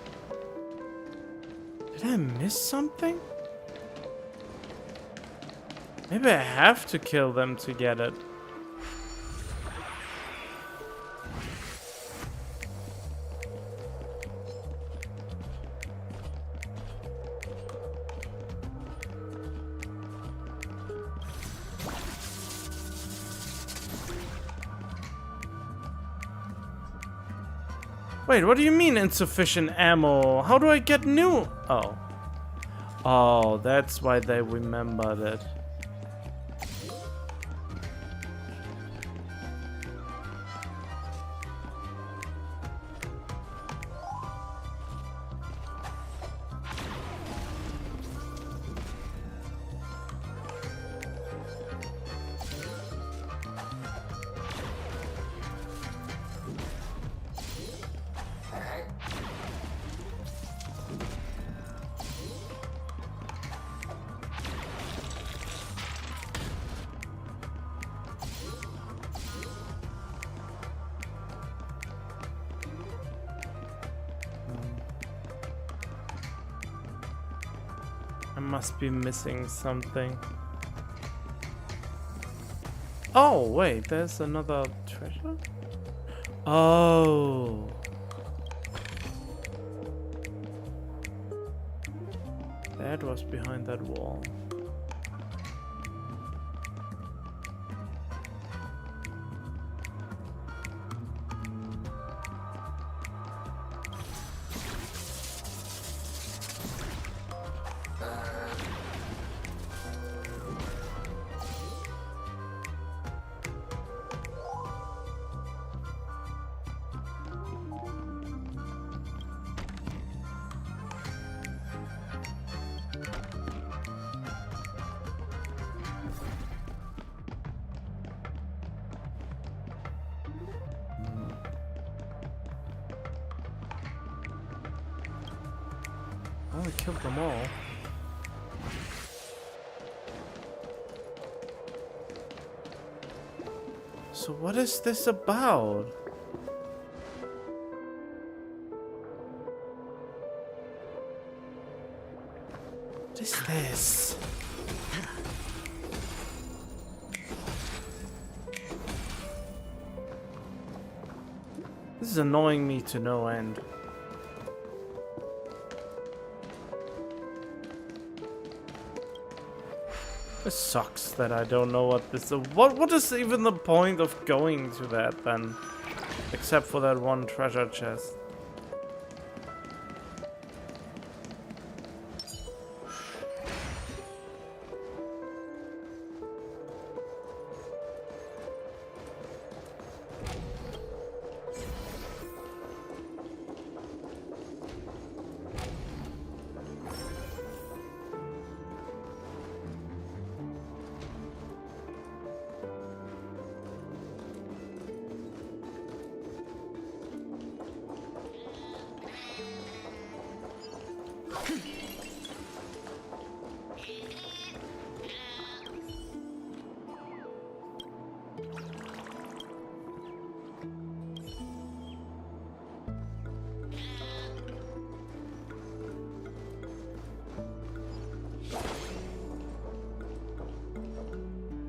[SPEAKER 1] Did I miss something? Maybe I have to kill them to get it. Wait, what do you mean insufficient ammo? How do I get new? Oh. Oh, that's why they remembered it. I must be missing something. Oh, wait, there's another treasure? Oh. That was behind that wall. Well, we killed them all. So what is this about? What is this? This is annoying me to no end. It sucks that I don't know what this is. What is even the point of going to that then? Except for that one treasure chest.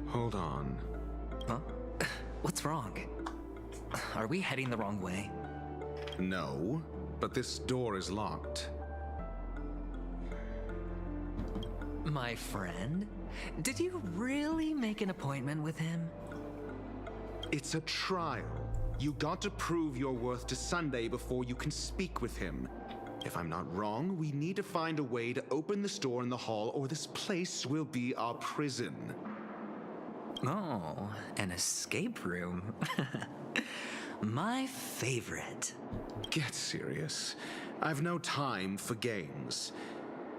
[SPEAKER 14] Hold on.
[SPEAKER 2] Huh? What's wrong? Are we heading the wrong way?
[SPEAKER 14] No, but this door is locked.
[SPEAKER 2] My friend? Did you really make an appointment with him?
[SPEAKER 14] It's a trial. You got to prove your worth to Sunday before you can speak with him. If I'm not wrong, we need to find a way to open this door in the hall, or this place will be our prison.
[SPEAKER 2] Oh, an escape room. My favorite.
[SPEAKER 14] Get serious. I've no time for games.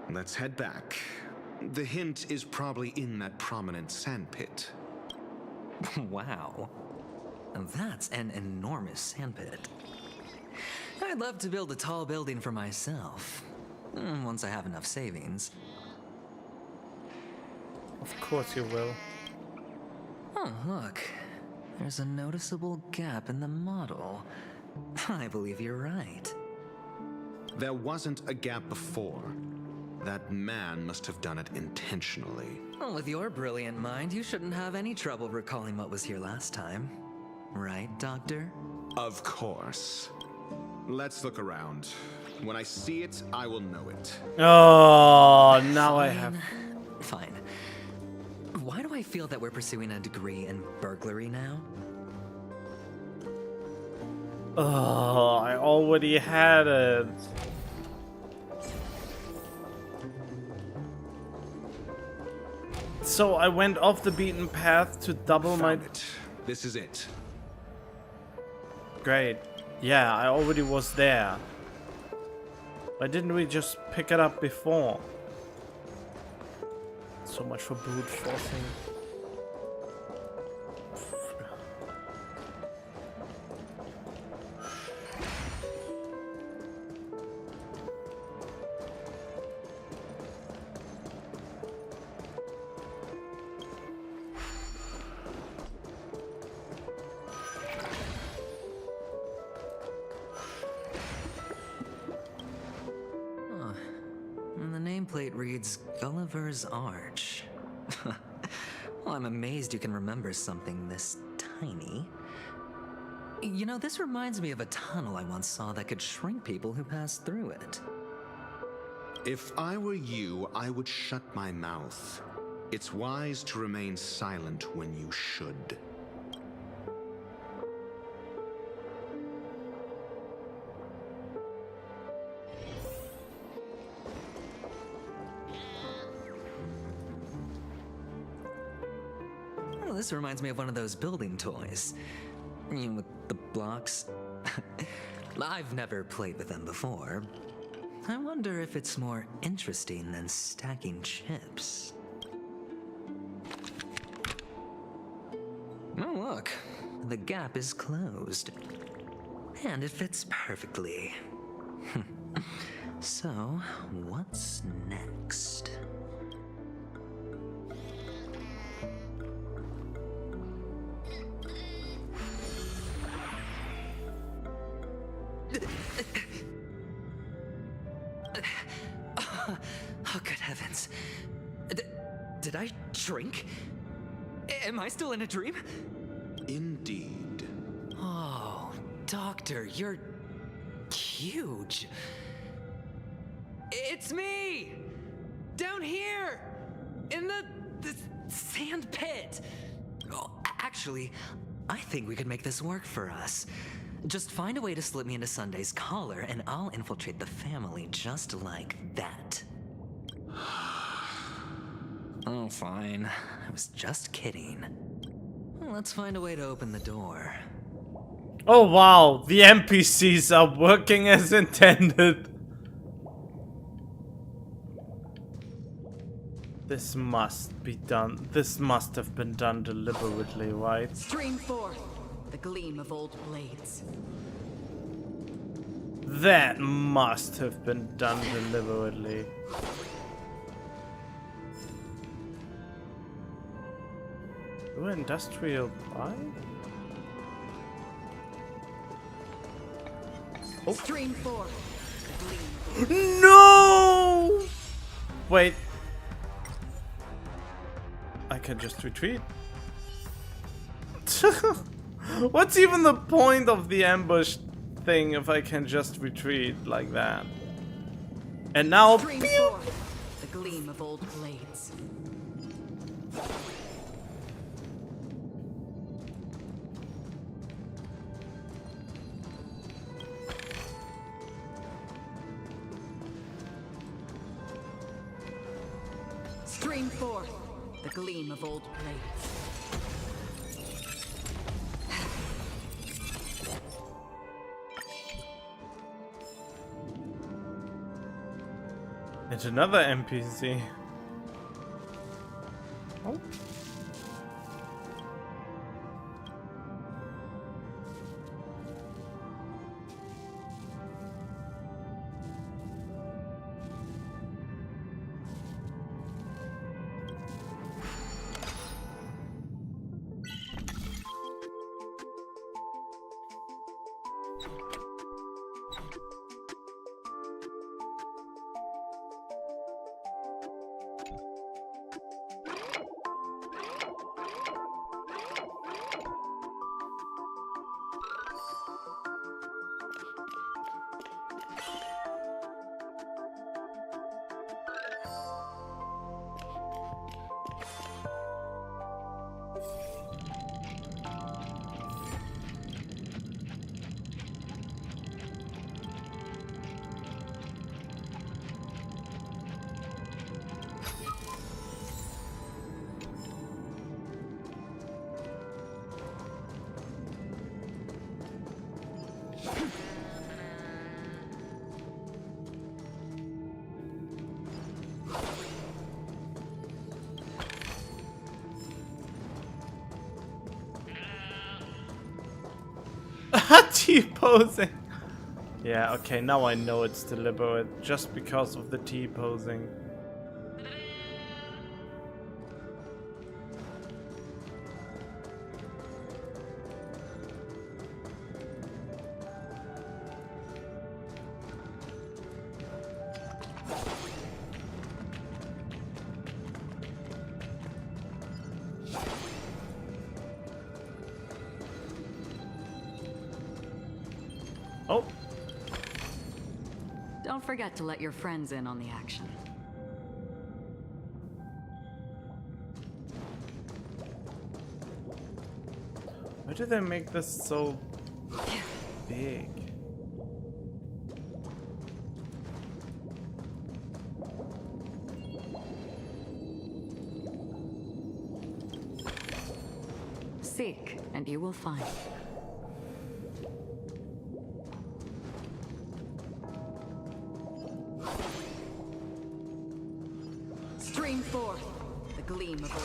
[SPEAKER 14] Let's head back. The hint is probably in that prominent sandpit.
[SPEAKER 2] Wow. That's an enormous sandpit. I'd love to build a tall building for myself. Once I have enough savings.
[SPEAKER 1] Of course you will.
[SPEAKER 2] Oh, look. There's a noticeable gap in the model. I believe you're right.
[SPEAKER 14] There wasn't a gap before. That man must have done it intentionally.
[SPEAKER 2] Well, with your brilliant mind, you shouldn't have any trouble recalling what was here last time. Right, Doctor?
[SPEAKER 14] Of course. Let's look around. When I see it, I will know it.
[SPEAKER 1] Oh, now I have...
[SPEAKER 2] Fine. Why do I feel that we're pursuing a degree in burglary now?
[SPEAKER 1] Oh, I already had it. So I went off the beaten path to double my...
[SPEAKER 14] This is it.
[SPEAKER 1] Great. Yeah, I already was there. Why didn't we just pick it up before? So much for brute forcing.
[SPEAKER 2] The nameplate reads Gulliver's Arch. Well, I'm amazed you can remember something this tiny. You know, this reminds me of a tunnel I once saw that could shrink people who passed through it.
[SPEAKER 14] If I were you, I would shut my mouth. It's wise to remain silent when you should.
[SPEAKER 2] Oh, this reminds me of one of those building toys. You know, with the blocks. I've never played with them before. I wonder if it's more interesting than stacking chips. Oh, look. The gap is closed. And it fits perfectly. So, what's next? Oh, good heavens. Did I shrink? Am I still in a dream?
[SPEAKER 14] Indeed.
[SPEAKER 2] Oh, Doctor, you're huge. It's me! Down here! In the sand pit! Oh, actually, I think we could make this work for us. Just find a way to slip me into Sunday's collar, and I'll infiltrate the family just like that. Oh, fine. I was just kidding. Let's find a way to open the door.
[SPEAKER 1] Oh wow, the NPCs are working as intended. This must be done. This must have been done deliberately, right?
[SPEAKER 5] Stream forth the gleam of old blades.
[SPEAKER 1] That must have been done deliberately. Ooh, industrial buy? Oh.
[SPEAKER 5] Stream forth the gleam.
[SPEAKER 1] No! Wait. I can just retreat. What's even the point of the ambush thing if I can just retreat like that? And now,
[SPEAKER 5] Stream forth the gleam of old blades. Stream forth the gleam of old blades.
[SPEAKER 1] it's another NPC. Oh. T-posing. Yeah, okay, now I know it's deliberate, just because of the T-posing. Oh.
[SPEAKER 5] Don't forget to let your friends in on the action.
[SPEAKER 1] Why do they make this so big?
[SPEAKER 5] Seek, and you will find. Stream forth the gleam of old.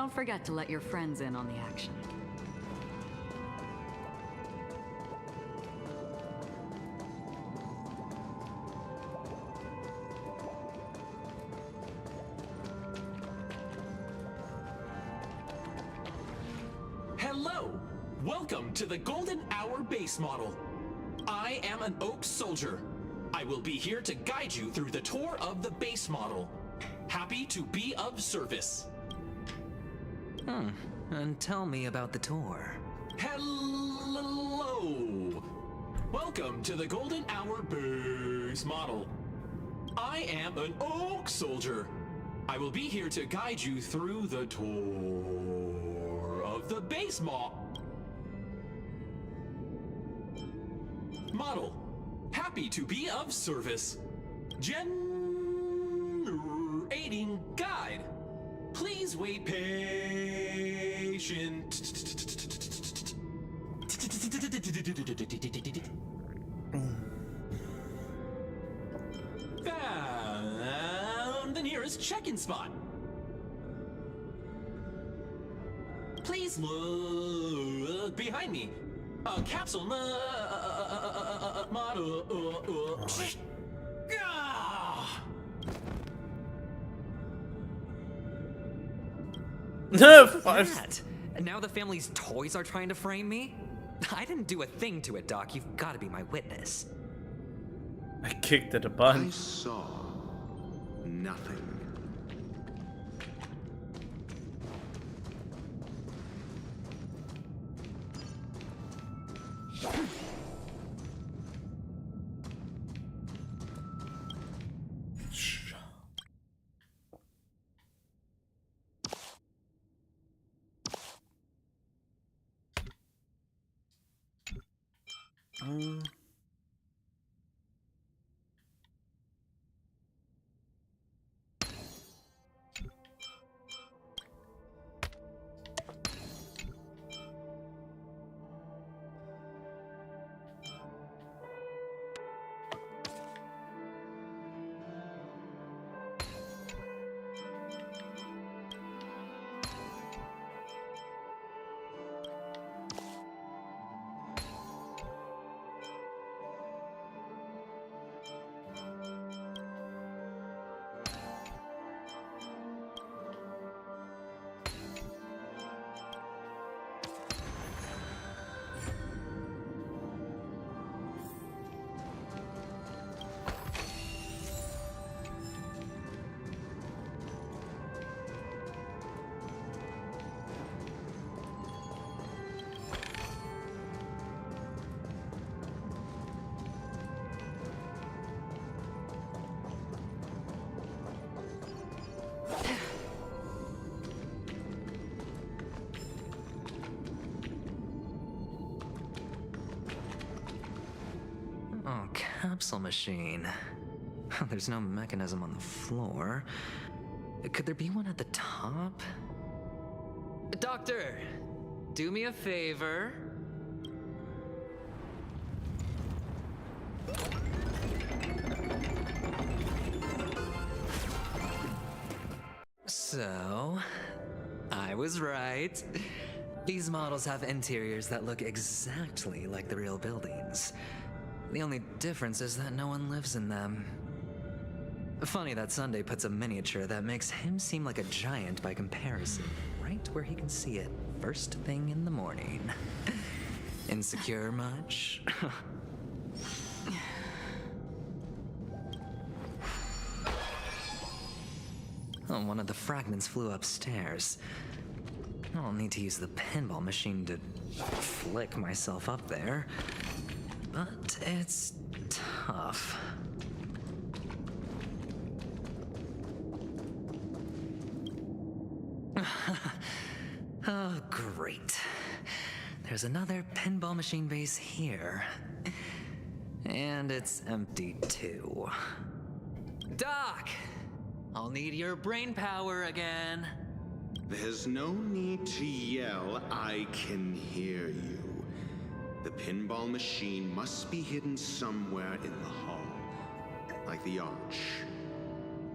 [SPEAKER 5] Don't forget to let your friends in on the action.
[SPEAKER 15] Hello! Welcome to the Golden Hour base model. I am an Oak Soldier. I will be here to guide you through the tour of the base model. Happy to be of service.
[SPEAKER 2] And tell me about the tour.
[SPEAKER 15] Hello! Welcome to the Golden Hour base model. I am an Oak Soldier. I will be here to guide you through the tour of the base model. Happy to be of service. Generating guide. Please wait patient. Found the nearest check-in spot. Please look behind me. A capsule model.
[SPEAKER 2] What's that? And now the family's toys are trying to frame me? I didn't do a thing to it, Doc. You've got to be my witness.
[SPEAKER 1] I kicked it a bunch.
[SPEAKER 14] I saw nothing.
[SPEAKER 2] Oh, capsule machine. There's no mechanism on the floor. Could there be one at the top? Doctor, do me a favor. So, I was right. These models have interiors that look exactly like the real buildings. The only difference is that no one lives in them. Funny that Sunday puts a miniature that makes him seem like a giant by comparison, right where he can see it first thing in the morning. Insecure much? Oh, one of the fragments flew upstairs. I'll need to use the pinball machine to flick myself up there. But it's tough. Oh, great. There's another pinball machine base here. And it's empty too. Doc! I'll need your brain power again.
[SPEAKER 14] There's no need to yell, I can hear you. The pinball machine must be hidden somewhere in the hall, like the arch.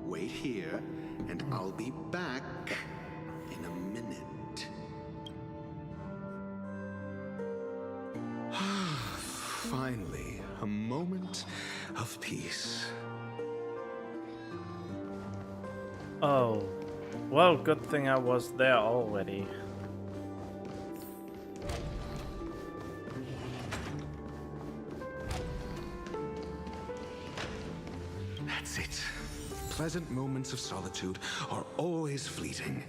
[SPEAKER 14] Wait here, and I'll be back in a minute. Finally, a moment of peace.
[SPEAKER 1] Oh. Well, good thing I was there already.
[SPEAKER 14] That's it. Pleasant moments of solitude are always fleeting.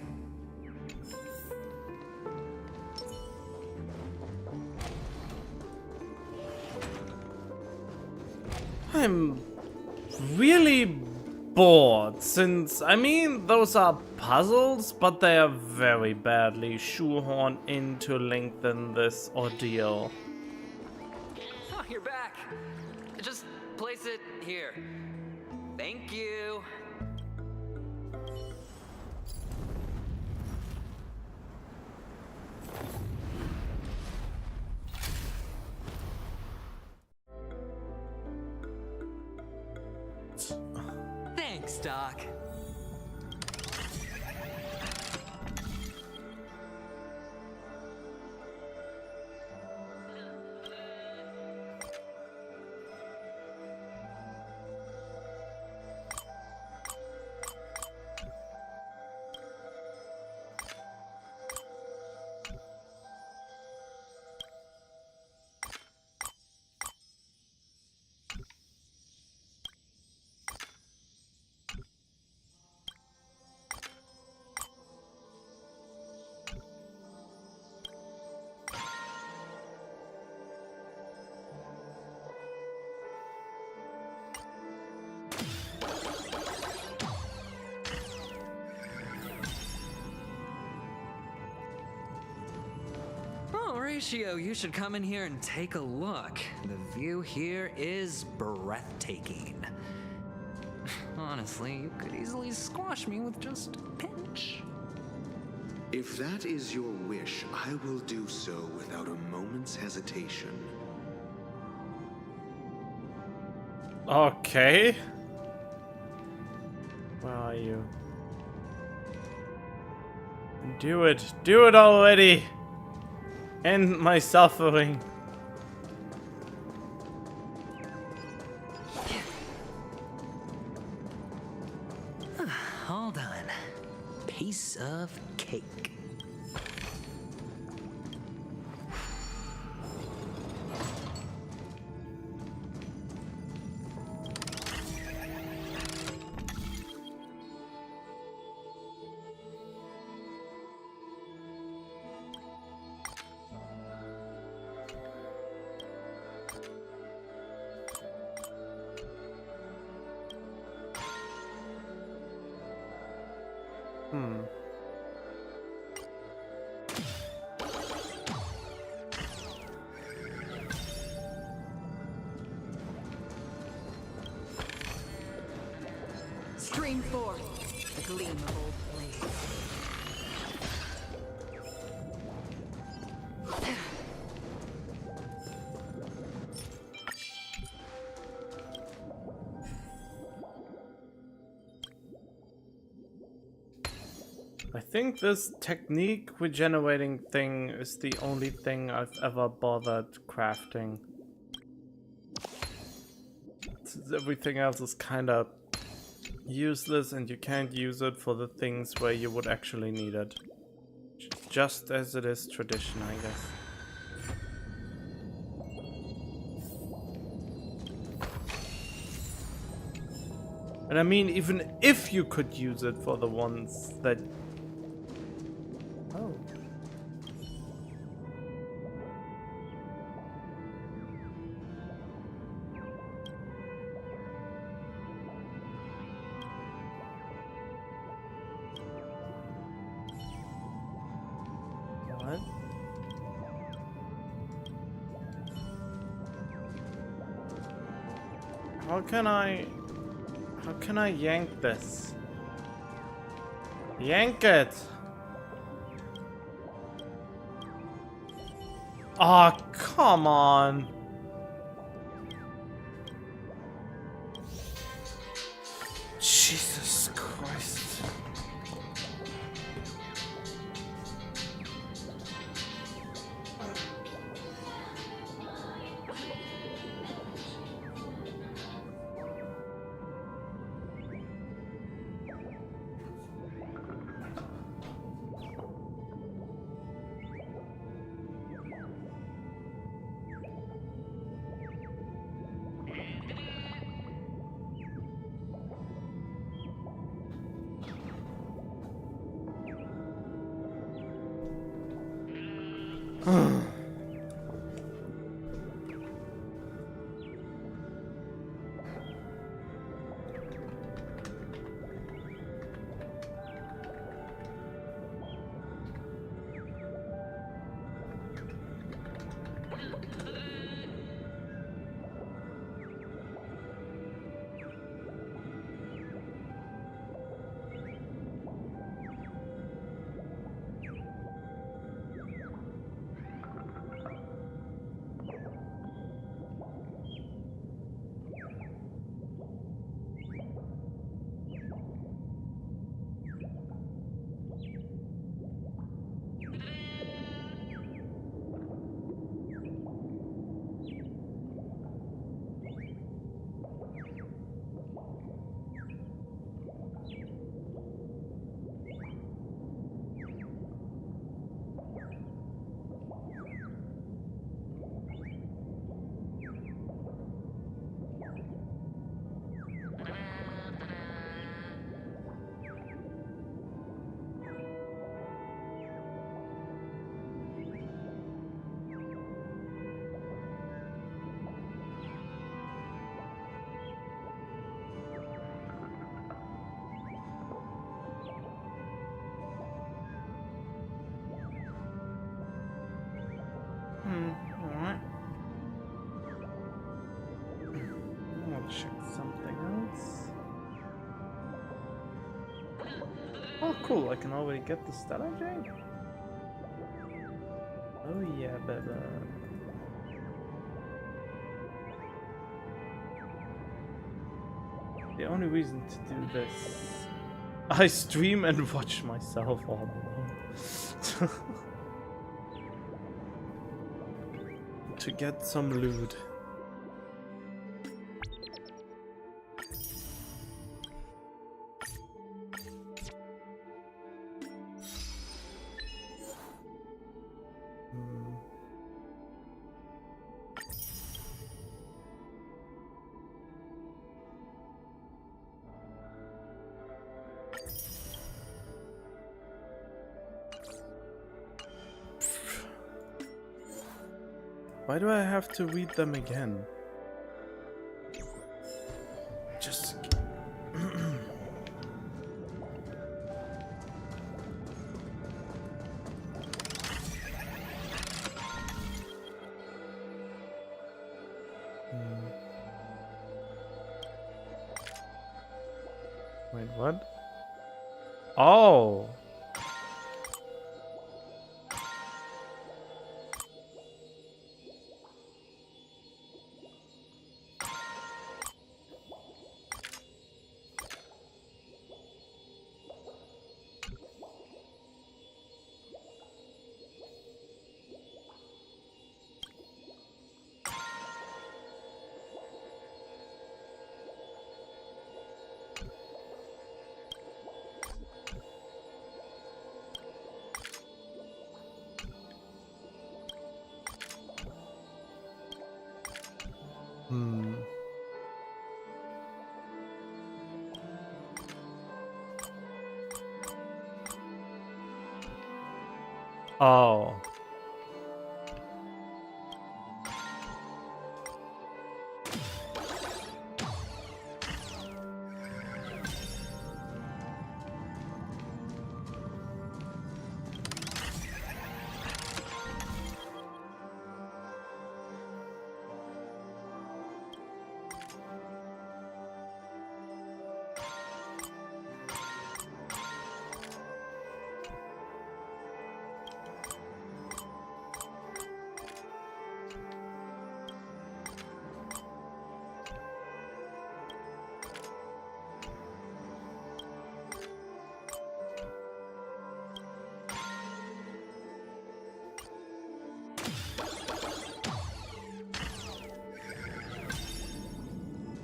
[SPEAKER 1] I'm really bored, since, I mean, those are puzzles, but they are very badly shoehorned in to lengthen this ordeal.
[SPEAKER 2] Oh, you're back. Just place it here. Thank you. Thanks, Doc. Horatio, you should come in here and take a look. The view here is breathtaking. Honestly, you could easily squash me with just a pinch.
[SPEAKER 14] If that is your wish, I will do so without a moment's hesitation.
[SPEAKER 1] Okay. Where are you? Do it. Do it already. End my suffering.
[SPEAKER 2] All done. Piece of cake.
[SPEAKER 5] Stream forth the gleam of old blades.
[SPEAKER 1] I think this technique regenerating thing is the only thing I've ever bothered crafting. Everything else is kind of useless, and you can't use it for the things where you would actually need it. Just as it is tradition, I guess. And I mean, even if you could use it for the ones that... Oh. What? How can I yank this? Yank it! Oh, come on! Jesus Christ. Alright. I'll check something else. Oh, cool, I can already get the Stellar Jade? Oh yeah, baby. The only reason to do this... I stream and watch myself all alone. To get some loot. Why do I have to read them again? Just... Wait, what? Oh! Oh.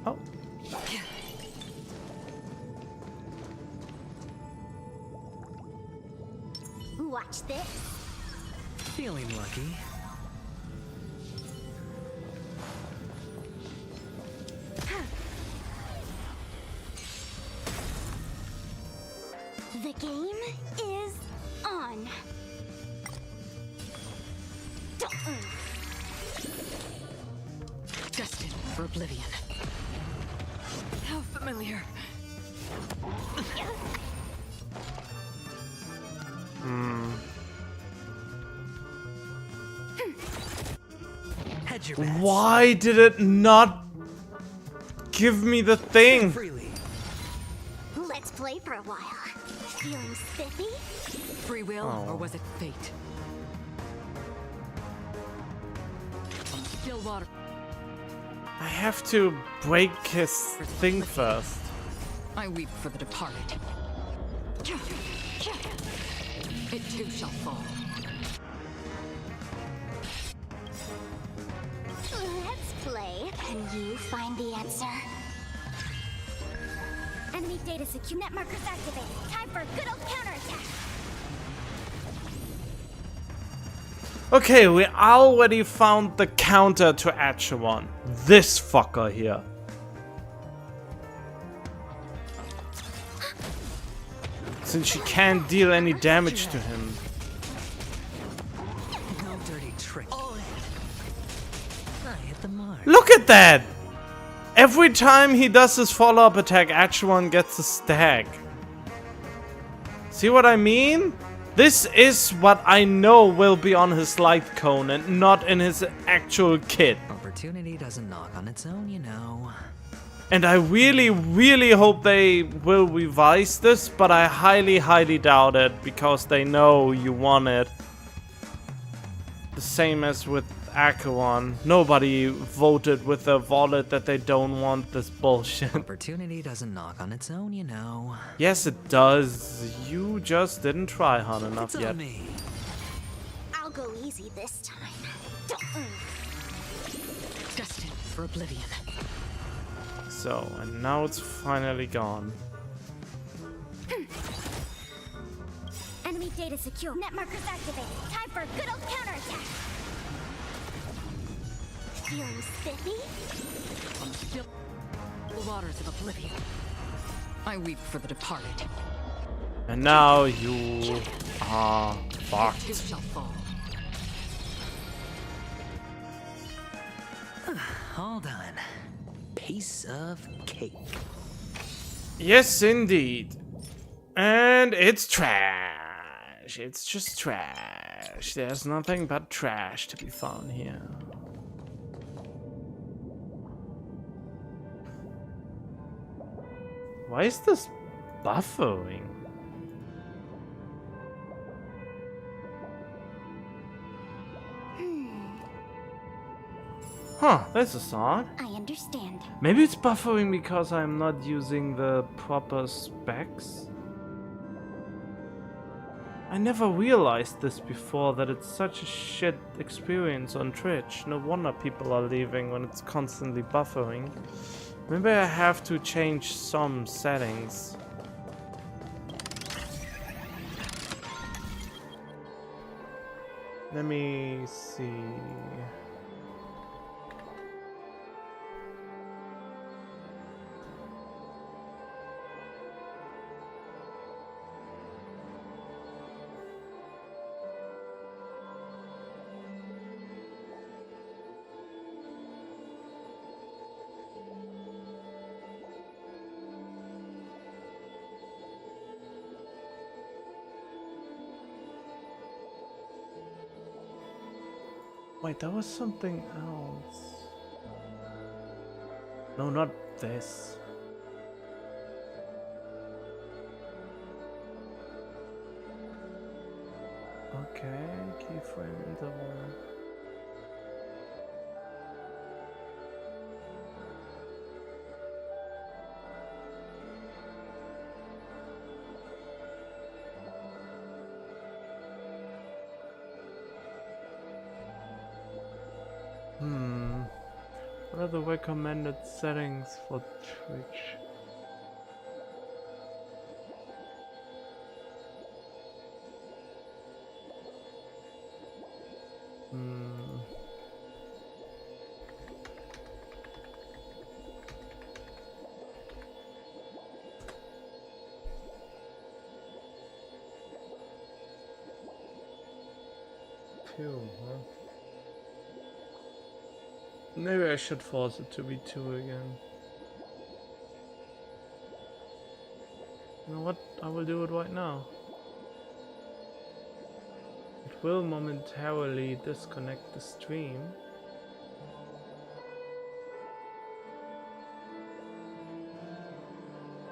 [SPEAKER 1] Oh.
[SPEAKER 7] Watch this.
[SPEAKER 2] Feeling lucky.
[SPEAKER 7] The game is on.
[SPEAKER 4] oblivion. How familiar.
[SPEAKER 2] Hedge your bets.
[SPEAKER 1] Why did it not give me the thing?
[SPEAKER 2] Freely.
[SPEAKER 7] Let's play for a while. Feeling spiffy?
[SPEAKER 4] Free will,
[SPEAKER 1] Oh.
[SPEAKER 4] or was it fate? Still water.
[SPEAKER 1] I have to break his thing first.
[SPEAKER 4] I weep for the departed. It too shall fall.
[SPEAKER 7] Let's play. Can you find the answer? Enemy data secure. Net markers activated. Time for a good old counterattack.
[SPEAKER 1] Okay, we already found the counter to Acheron. This fucker here. Since she can't deal any damage to him.
[SPEAKER 2] No dirty trick. I hit the mark.
[SPEAKER 1] Look at that! Every time he does his follow-up attack, Acheron gets a stack. See what I mean? This is what I know will be on his light cone and not in his actual kit.
[SPEAKER 2] Opportunity doesn't knock on its own, you know.
[SPEAKER 1] And I really, really hope they will revise this, but I highly, highly doubt it because they know you want it. The same as with Acheron. Nobody voted with their wallet that they don't want this bullshit.
[SPEAKER 2] Opportunity doesn't knock on its own, you know.
[SPEAKER 1] Yes, it does. You just didn't try hard enough
[SPEAKER 2] It's
[SPEAKER 1] yet.
[SPEAKER 2] on me.
[SPEAKER 7] I'll go easy this time.
[SPEAKER 4] Destined for oblivion.
[SPEAKER 1] So, and now it's finally gone.
[SPEAKER 7] Enemy data secure. Net markers activated. Time for a good old counterattack. Feeling spiffy?
[SPEAKER 4] Still the waters of oblivion. I weep for the departed.
[SPEAKER 1] And now you are
[SPEAKER 4] It too
[SPEAKER 1] fucked.
[SPEAKER 4] shall fall.
[SPEAKER 2] All done. Piece of cake.
[SPEAKER 1] Yes, indeed. And it's trash. It's just trash. There's nothing but trash to be found here. Why is this buffering? Huh, this is odd.
[SPEAKER 7] I understand.
[SPEAKER 1] Maybe it's buffering because I'm not using the proper specs. I never realized this before, that it's such a shit experience on Twitch. No wonder people are leaving when it's constantly buffering. Maybe I have to change some settings. Let me see. Wait, that was something else. No, not this. Okay, keyframe interval. What are the recommended settings for Twitch? Two, huh? Maybe I should force it to be 2 again. You know what? I will do it right now. It will momentarily disconnect the stream.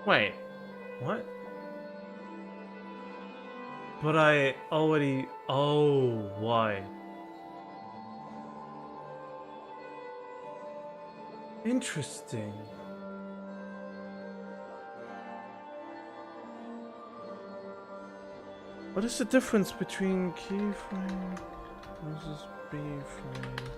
[SPEAKER 1] Wait, what? But I already... Oh, why? Interesting. What is the difference between keyframe versus B-frame?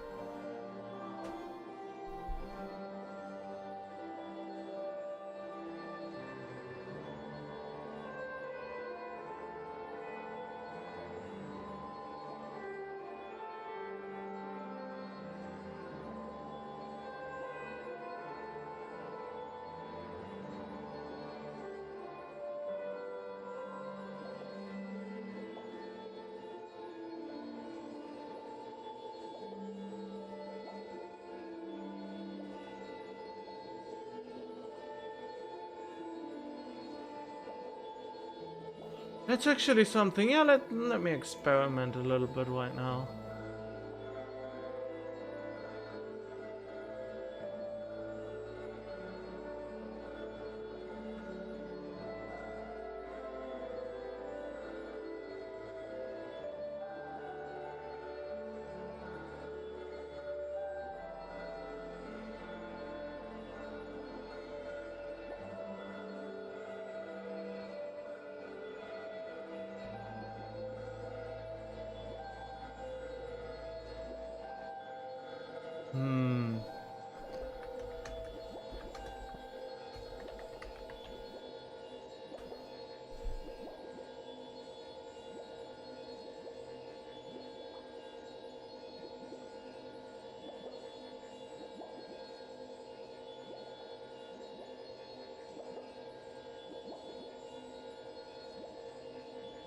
[SPEAKER 1] That's actually something. Yeah, let me experiment a little bit right now.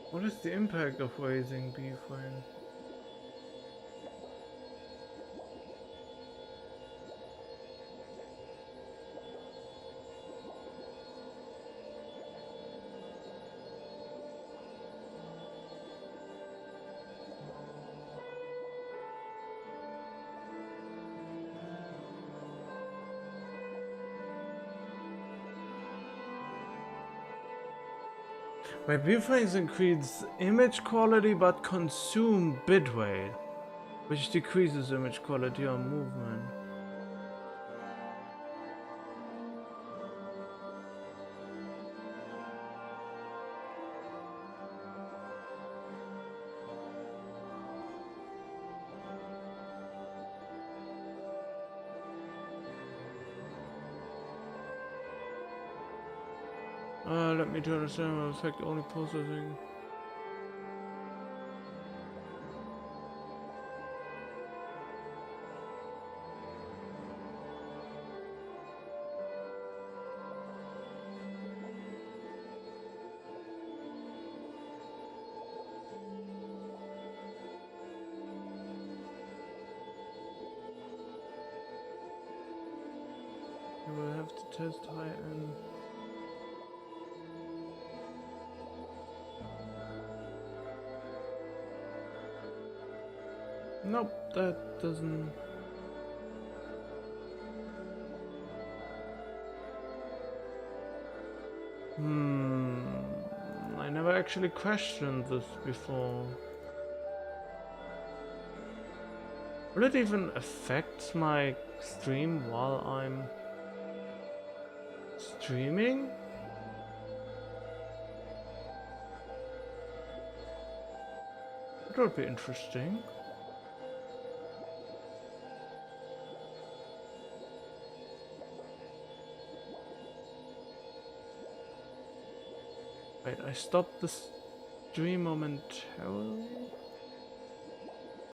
[SPEAKER 1] What is the impact of raising B-frame? Wait, B-frames increase image quality but consume bitrate, which decreases image quality on movement. Let me turn the cinema effect only processing. You will have to test high-end. Nope, that doesn't... I never actually questioned this before. Will it even affect my stream while I'm streaming? That would be interesting. Wait, I stopped the stream momentarily?